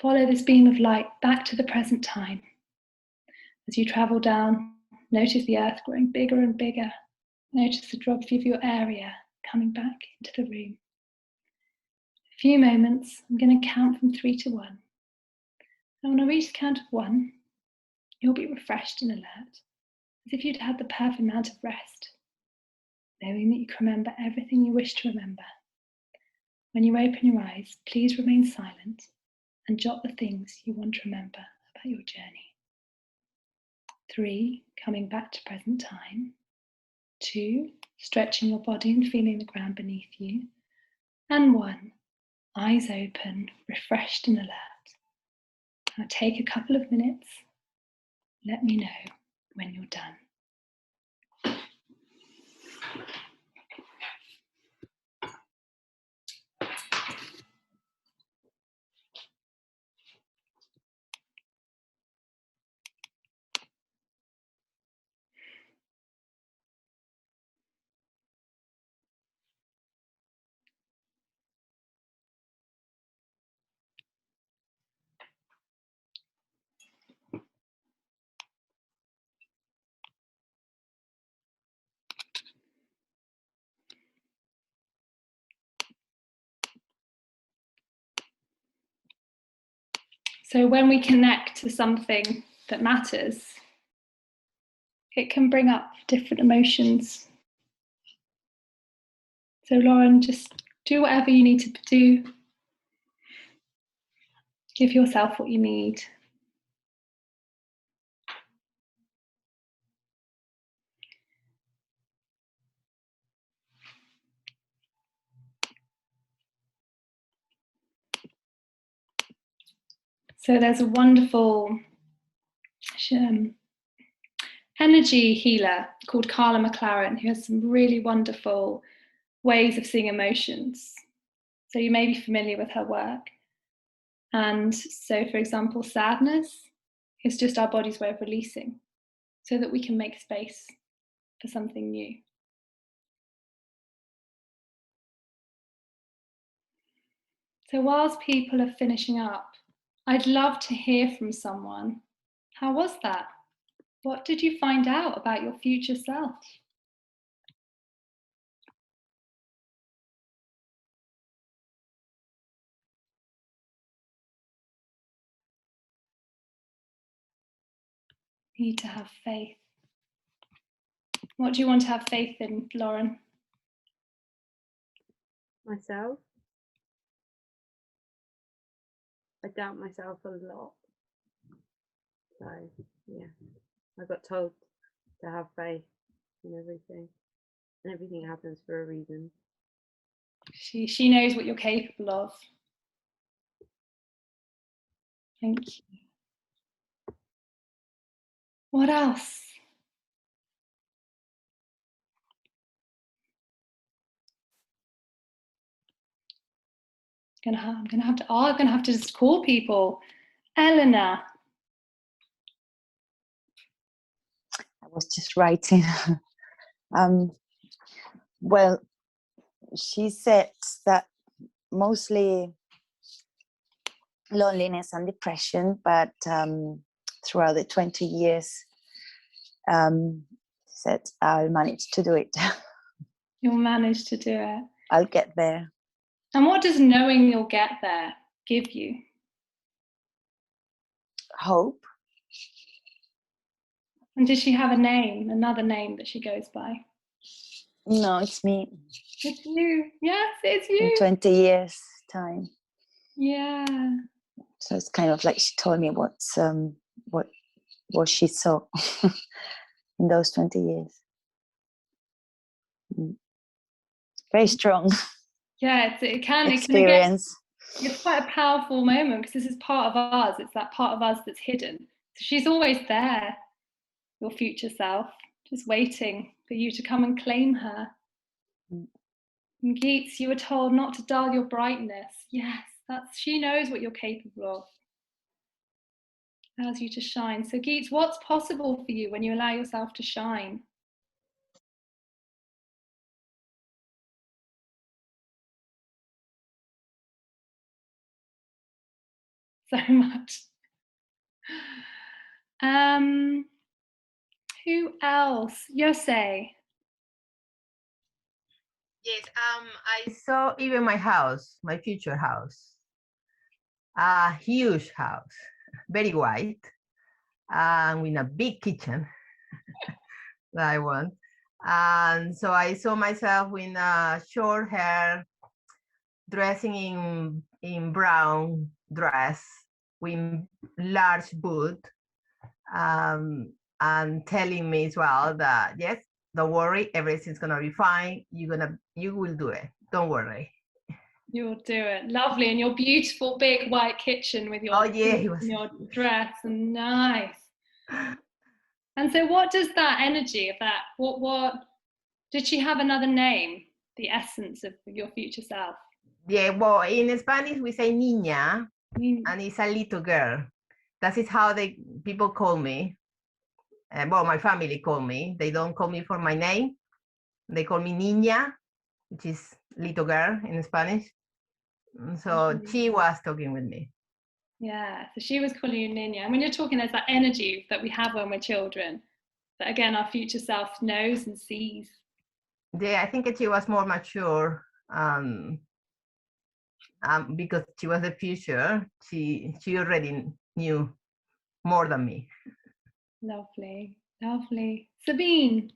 Follow this beam of light back to the present time. As you travel down, notice the earth growing bigger and bigger. Notice the geography of your area coming back into the room. A few moments, I'm going to count from 3 to 1. And when I reach the count of 1, you'll be refreshed and alert, as if you'd had the perfect amount of rest, knowing that you can remember everything you wish to remember. When you open your eyes, please remain silent and jot the things you want to remember about your journey. 3, coming back to present time. 2, stretching your body and feeling the ground beneath you. And 1, eyes open, refreshed and alert. Now take a couple of minutes. Let me know when you're done. So when we connect to something that matters, it can bring up different emotions. So Lauren, just do whatever you need to do. Give yourself what you need. So there's a wonderful energy healer called Carla McLaren who has some really wonderful ways of seeing emotions. So you may be familiar with her work. And so, for example, sadness is just our body's way of releasing so that we can make space for something new. So whilst people are finishing up, I'd love to hear from someone. How was that? What did you find out about your future self? Need to have faith. What do you want to have faith in, Lauren? Myself. I doubt myself a lot. So, yeah, I got told to have faith in everything. And everything happens for a reason. She knows what you're capable of. Thank you. What else? I'm gonna have to just call people. Eleanor. I was just writing. Well, she said that mostly loneliness and depression, but throughout the 20 years, said I'll manage to do it. You'll manage to do it. I'll get there. And what does knowing you'll get there give you? Hope. And does she have a name, another name that she goes by? No, it's me. It's you. Yes, it's you. In 20 years time. Yeah. So it's kind of like she told me what she saw in those 20 years. Very strong. Yeah, it can experience. It's quite a powerful moment because this is part of us. It's that part of us that's hidden. So she's always there, your future self, just waiting for you to come and claim her. And Geets, you were told not to dull your brightness. Yes, she knows what you're capable of. Allows you to shine. So Geets, what's possible for you when you allow yourself to shine? So much. Who else? Yosei. Yes, I saw even my house, my future house, a huge house, very white, with a big kitchen that I want. And so I saw myself with short hair, dressing in brown dress, with large boot, and telling me as well that yes, don't worry, everything's gonna be fine. You will do it. Don't worry. You'll do it. Lovely. And your beautiful big white kitchen with your, your dress, and nice. And so what does that energy of that, what did she have another name, the essence of your future self? Yeah, well, in Spanish we say niña, and it's a little girl. That is how people call me. Well, my family call me. They don't call me for my name. They call me niña, which is little girl in Spanish. So she was talking with me. Yeah, so she was calling you Niña. And when you're talking, there's that energy that we have when we're children, that again, our future self knows and sees. Yeah, I think that she was more mature, because she was the future. She already knew more than me. Lovely, lovely. Sabine.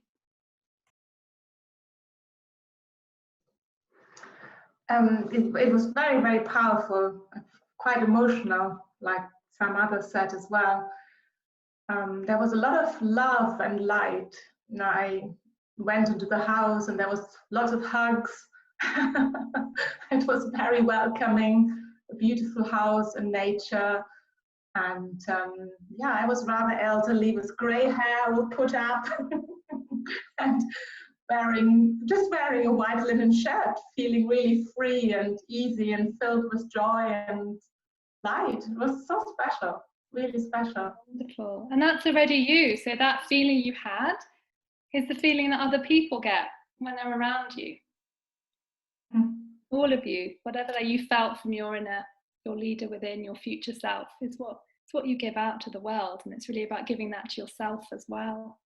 It was very, very powerful, quite emotional, like some others said as well. There was a lot of love and light. You know, I went into the house and there was lots of hugs. It was very welcoming, a beautiful house and nature. And yeah, I was rather elderly with grey hair all put up and just wearing a white linen shirt, feeling really free and easy and filled with joy and light. It was so special, really special. Wonderful. And that's already you. So that feeling you had is the feeling that other people get when they're around you. All of you, whatever that you felt from your inner, your leader within, your future self, is what you give out to the world. And it's really about giving that to yourself as well.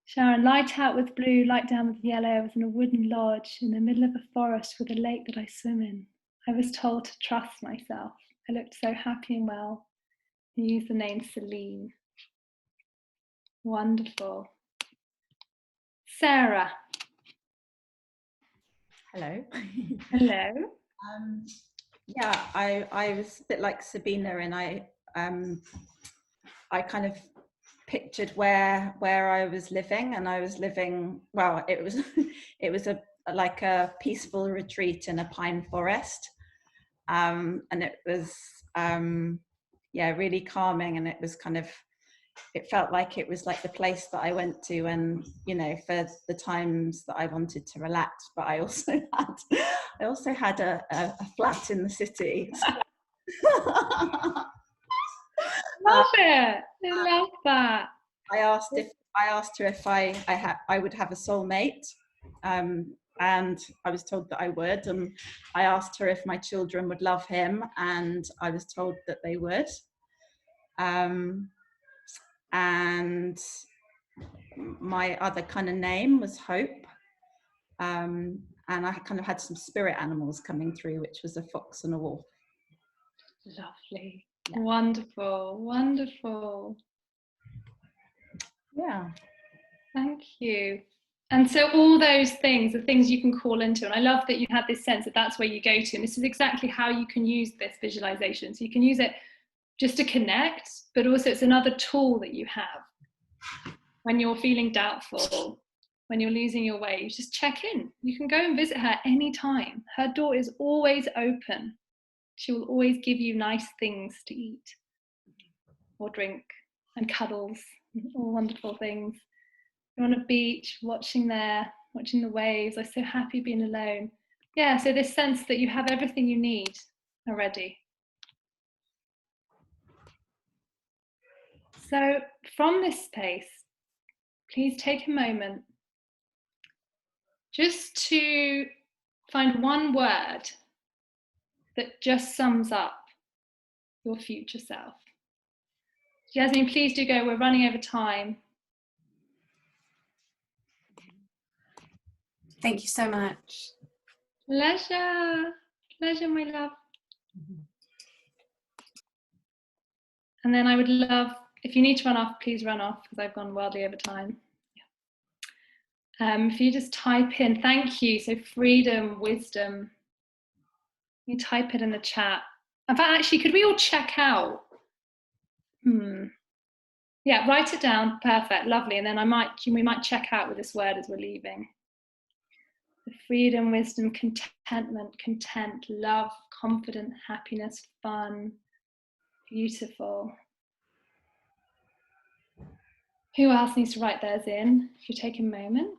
Sharon, light out with blue, light down with yellow. I was in a wooden lodge in the middle of a forest with a lake that I swim in. I was told to trust myself. I looked so happy and well. I used the name Celine. Wonderful. Sarah. Hello. Hello. Yeah, I was a bit like Sabina, and I kind of pictured where I was living, and I was living, well, it was like a peaceful retreat in a pine forest, and it was yeah, really calming, and it felt like it was like the place that I went to, and you know, for the times that I wanted to relax. But I also had a flat in the city. Love it. I love that. I asked her if I would have a soulmate, and I was told that I would. And I asked her if my children would love him, and I was told that they would. And my other kind of name was Hope. And I kind of had some spirit animals coming through, which was a fox and a wolf. Lovely. Yeah. Wonderful, wonderful. Yeah. Thank you. And so all those things are things you can call into. And I love that you had this sense that that's where you go to. And this is exactly how you can use this visualization. So you can use it just to connect, but also it's another tool that you have when you're feeling doubtful, when you're losing your way. You just check in. You can go and visit her anytime. Her door is always open She will always give you nice things to eat or drink and cuddles, all wonderful things. You're on a beach, watching the waves. I'm so happy being alone. Yeah, so this sense that you have everything you need already. So from this space, please take a moment just to find one word that just sums up your future self. Jasmine, please do go. We're running over time. Thank you so much. Pleasure. Pleasure, my love. And then I would love, if you need to run off, please run off, because I've gone wildly over time. If you just type in, thank you, so freedom, wisdom. You type it in the chat. In fact, actually, could we all check out? Yeah, write it down. Perfect, lovely. And then we might check out with this word as we're leaving. The freedom, wisdom, contentment, content, love, confident, happiness, fun, beautiful. Who else needs to write theirs in? If you take a moment.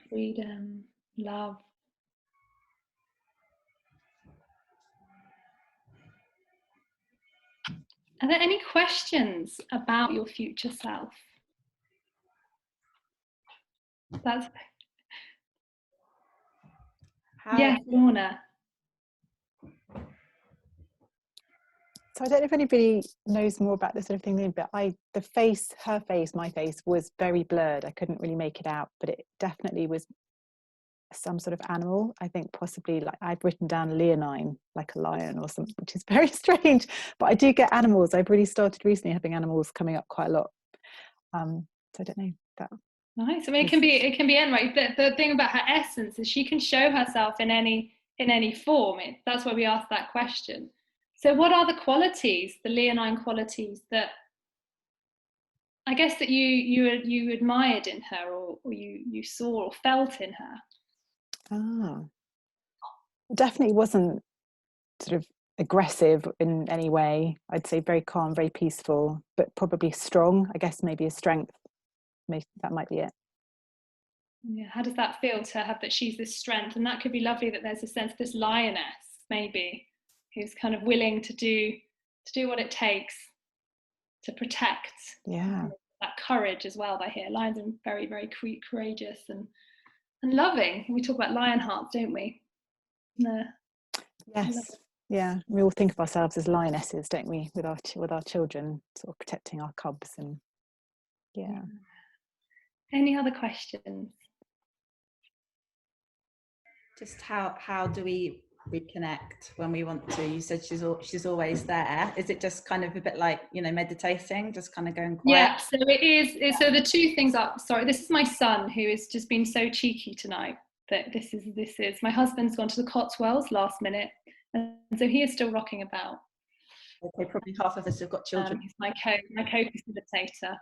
Freedom, love. Are there any questions about your future self? That's yes, Lorna. So I don't know if anybody knows more about this sort of thing, but her face, my face was very blurred. I couldn't really make it out, but it definitely was some sort of animal. I think possibly, like, I'd written down leonine, like a lion or something, which is very strange. But I do get animals. I've really started recently having animals coming up quite a lot. So I don't know that. Nice. I mean, it can be in, right. The thing about her essence is she can show herself in any form. That's why we asked that question. So what are the qualities, the leonine qualities, that I guess that you admired in her, or you saw or felt in her? Definitely wasn't sort of aggressive in any way. I'd say very calm, very peaceful, but probably strong. I guess maybe a strength. Maybe that might be it. Yeah. How does that feel to have that she's this strength? And that could be lovely, that there's a sense of this lioness, maybe, who's kind of willing to do what it takes to protect. Yeah. That courage as well. I hear lions are very, very courageous and loving. We talk about lion hearts, don't we? No. Yes. Yeah. We all think of ourselves as lionesses, don't we, with our children, sort of protecting our cubs, and yeah. Any other questions? Just how do we reconnect when we want to? You said she's always there. Is it just kind of a bit like, meditating, just kind of going quiet? Yeah, so it is. So the two things are, sorry, this is my son, who has just been so cheeky tonight that this is my husband's gone to the Cotswolds last minute, and so he is still rocking about. Okay, probably half of us have got children. He's my co-facilitator.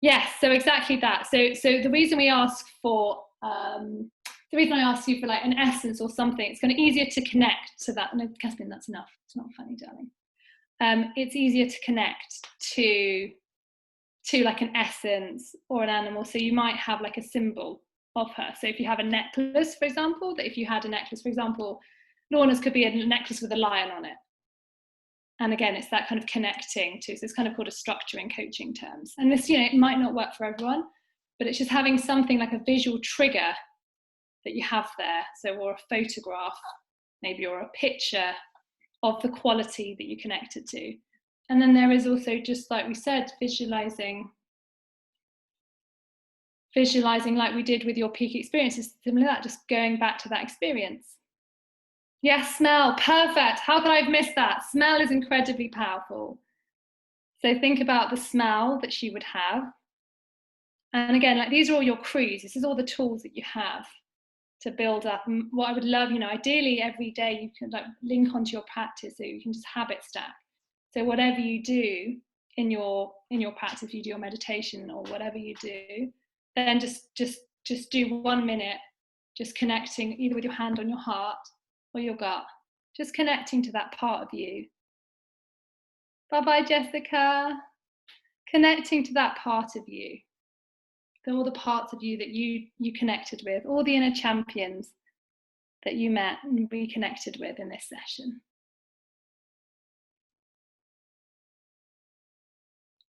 Yes, so exactly that. So the reason we ask for the reason I asked you for like an essence or something, it's kind of easier to connect to that. No, Catherine, that's enough. It's not funny, darling. It's easier to connect to like an essence or an animal. So you might have like a symbol of her. So if you have a necklace, for example, Lorna's could be a necklace with a lion on it. And again, it's that kind of connecting to, so it's kind of called a structure in coaching terms. And this, it might not work for everyone, but it's just having something like a visual trigger that you have there. So, or a photograph, maybe, or a picture of the quality that you connected to. And then there is also, just like we said, visualizing like we did with your peak experiences, similar to that, just going back to that experience. Yes, smell, perfect. How could I have missed that? Smell is incredibly powerful. So think about the smell that she would have. And again, like, these are all your crews. This is all the tools that you have to build up. And what I would love, ideally every day you can like link onto your practice, so you can just habit stack. So whatever you do, in your practice, if you do your meditation or whatever you do, then just do 1 minute, just connecting either with your hand on your heart or your gut, just connecting to that part of you. Bye-bye, Jessica. Connecting to that part of you, all the parts of you that you connected with, all the inner champions that you met and reconnected with in this session.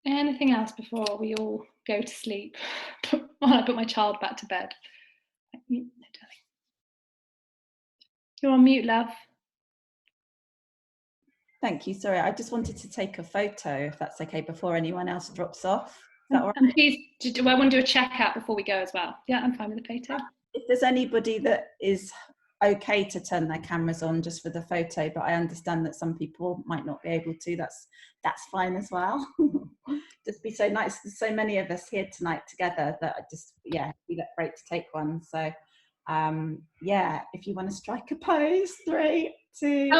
Anything else before we all go to sleep? While I put my child back to bed. You're on mute, love. Thank you. Sorry, I just wanted to take a photo, if that's okay, before anyone else drops off. Is that all right? And please, I want to do a checkout before we go as well. Yeah, I'm fine with the photo. If there's anybody that is okay to turn their cameras on just for the photo, but I understand that some people might not be able to, that's fine as well. Just be so nice. There's so many of us here tonight together that I just, yeah, it'd be great to take one. So yeah, if you want to strike a pose, 3, 2.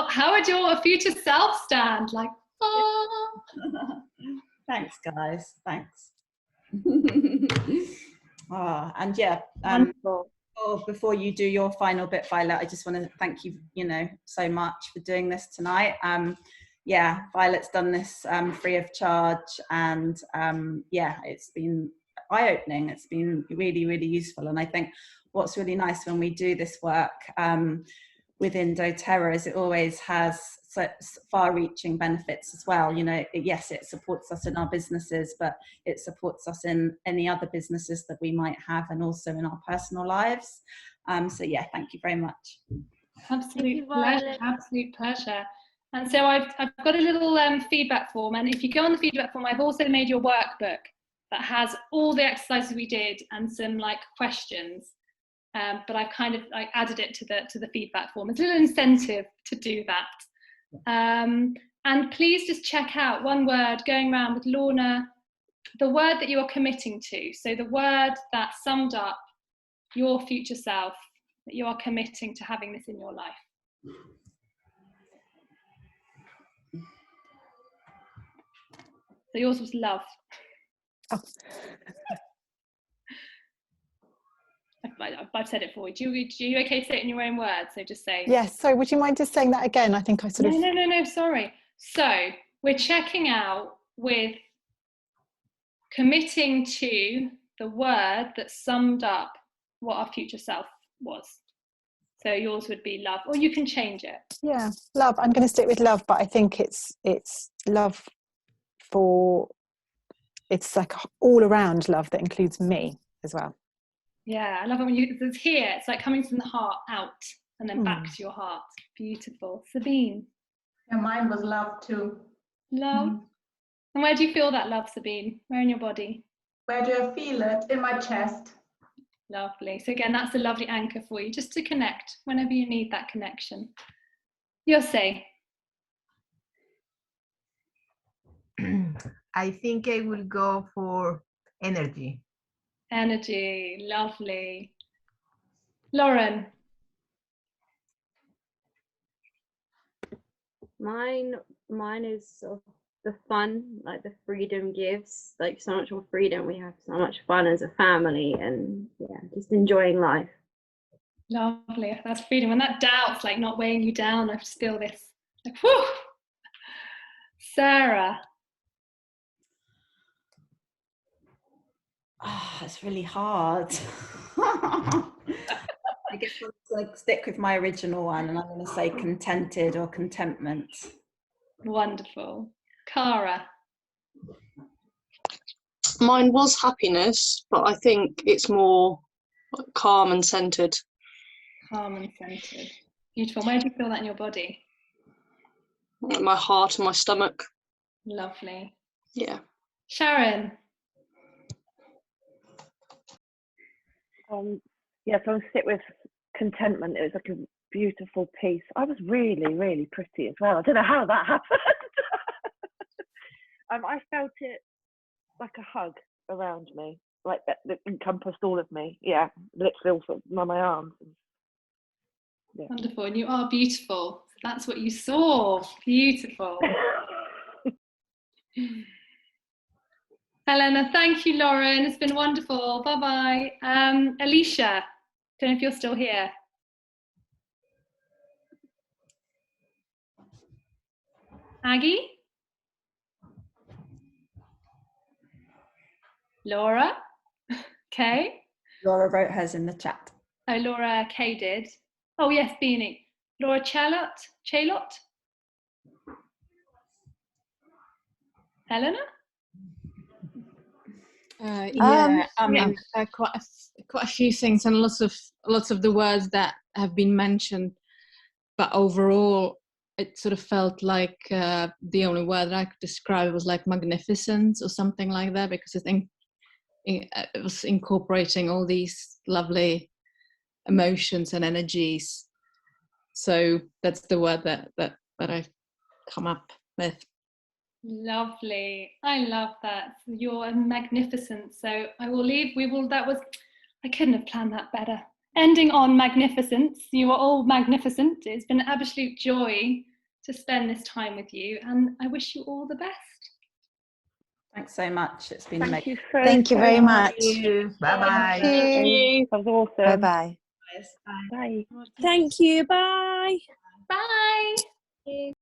How would your future self stand? Like, oh. Thanks, guys. Thanks. Oh, and yeah, before you do your final bit, Violet, I just want to thank you, so much for doing this tonight. Yeah, Violet's done this free of charge, and yeah, it's been eye-opening. It's been really, really useful. And I think what's really nice when we do this work within doTERRA is it always has far-reaching benefits as well. Yes, it supports us in our businesses, but it supports us in any other businesses that we might have, and also in our personal lives. So yeah, thank you very much. Absolute pleasure. And so I've got a little feedback form, and if you go on the feedback form, I've also made your workbook that has all the exercises we did and some questions. But I've kind of added it to the feedback form. It's a little incentive to do that. And please just check out one word going around with Lorna, the word that you are committing to. So the word that summed up your future self, that you are committing to having this in your life. So yours was love. Oh. I've said it for you. Are you okay to say it in your own words? So just say. Yes. So would you mind just saying that again? I think I sort of. No. Sorry. So we're checking out with committing to the word that summed up what our future self was. So yours would be love, or you can change it. Yeah, love. I'm going to stick with love, but I think it's love for. It's like all around love that includes me as well. Yeah, I love it when it's here. It's like coming from the heart out and then back to your heart. Beautiful. Sabine. Yeah, mine was love too. Love. And where do you feel that love, Sabine? Where in your body? Where do I feel it? In my chest. Lovely. So again, that's a lovely anchor for you, just to connect whenever you need that connection. Yosei. I think I will go for energy. Energy, lovely. Lauren. Mine is sort of the fun, like the freedom gives, like so much more freedom. We have so much fun as a family, and yeah, just enjoying life. Lovely. That's freedom. When that doubt's not weighing you down, I just feel this. Whew. Sarah. Oh, it's really hard. I guess I'm going to stick with my original one, and I'm going to say contented or contentment. Wonderful. Cara. Mine was happiness, but I think it's more calm and centered. Calm and centered. Beautiful. Where do you feel that in your body? My heart and my stomach. Lovely. Yeah. Sharon. Yeah, so I'll sit with contentment. It was like a beautiful piece. I was really, really pretty as well. I don't know how that happened. I felt it like a hug around me, like that encompassed all of me. Yeah, literally also my arms. Yeah. Wonderful. And you are beautiful. That's what you saw. Beautiful. Helena, thank you, Lauren. It's been wonderful. Bye-bye. Alicia, don't know if you're still here. Aggie? Laura? Kay? Laura wrote hers in the chat. Oh, Laura Kay did. Oh, yes, Beanie. Laura Chalot? Helena? Quite a few things, and lots of the words that have been mentioned, but overall it sort of felt like the only word that I could describe was like magnificent or something like that, because I think it was incorporating all these lovely emotions and energies. So that's the word that I've come up with. Lovely. I love that. You're magnificent. So I will leave. I couldn't have planned that better. Ending on magnificence. You are all magnificent. It's been an absolute joy to spend this time with you, and I wish you all the best. Thanks so much. It's been Thank amazing. you Thank you very much. Bye bye. Thank you. That was awesome. Bye-bye. Bye. Thank you. Bye. Bye.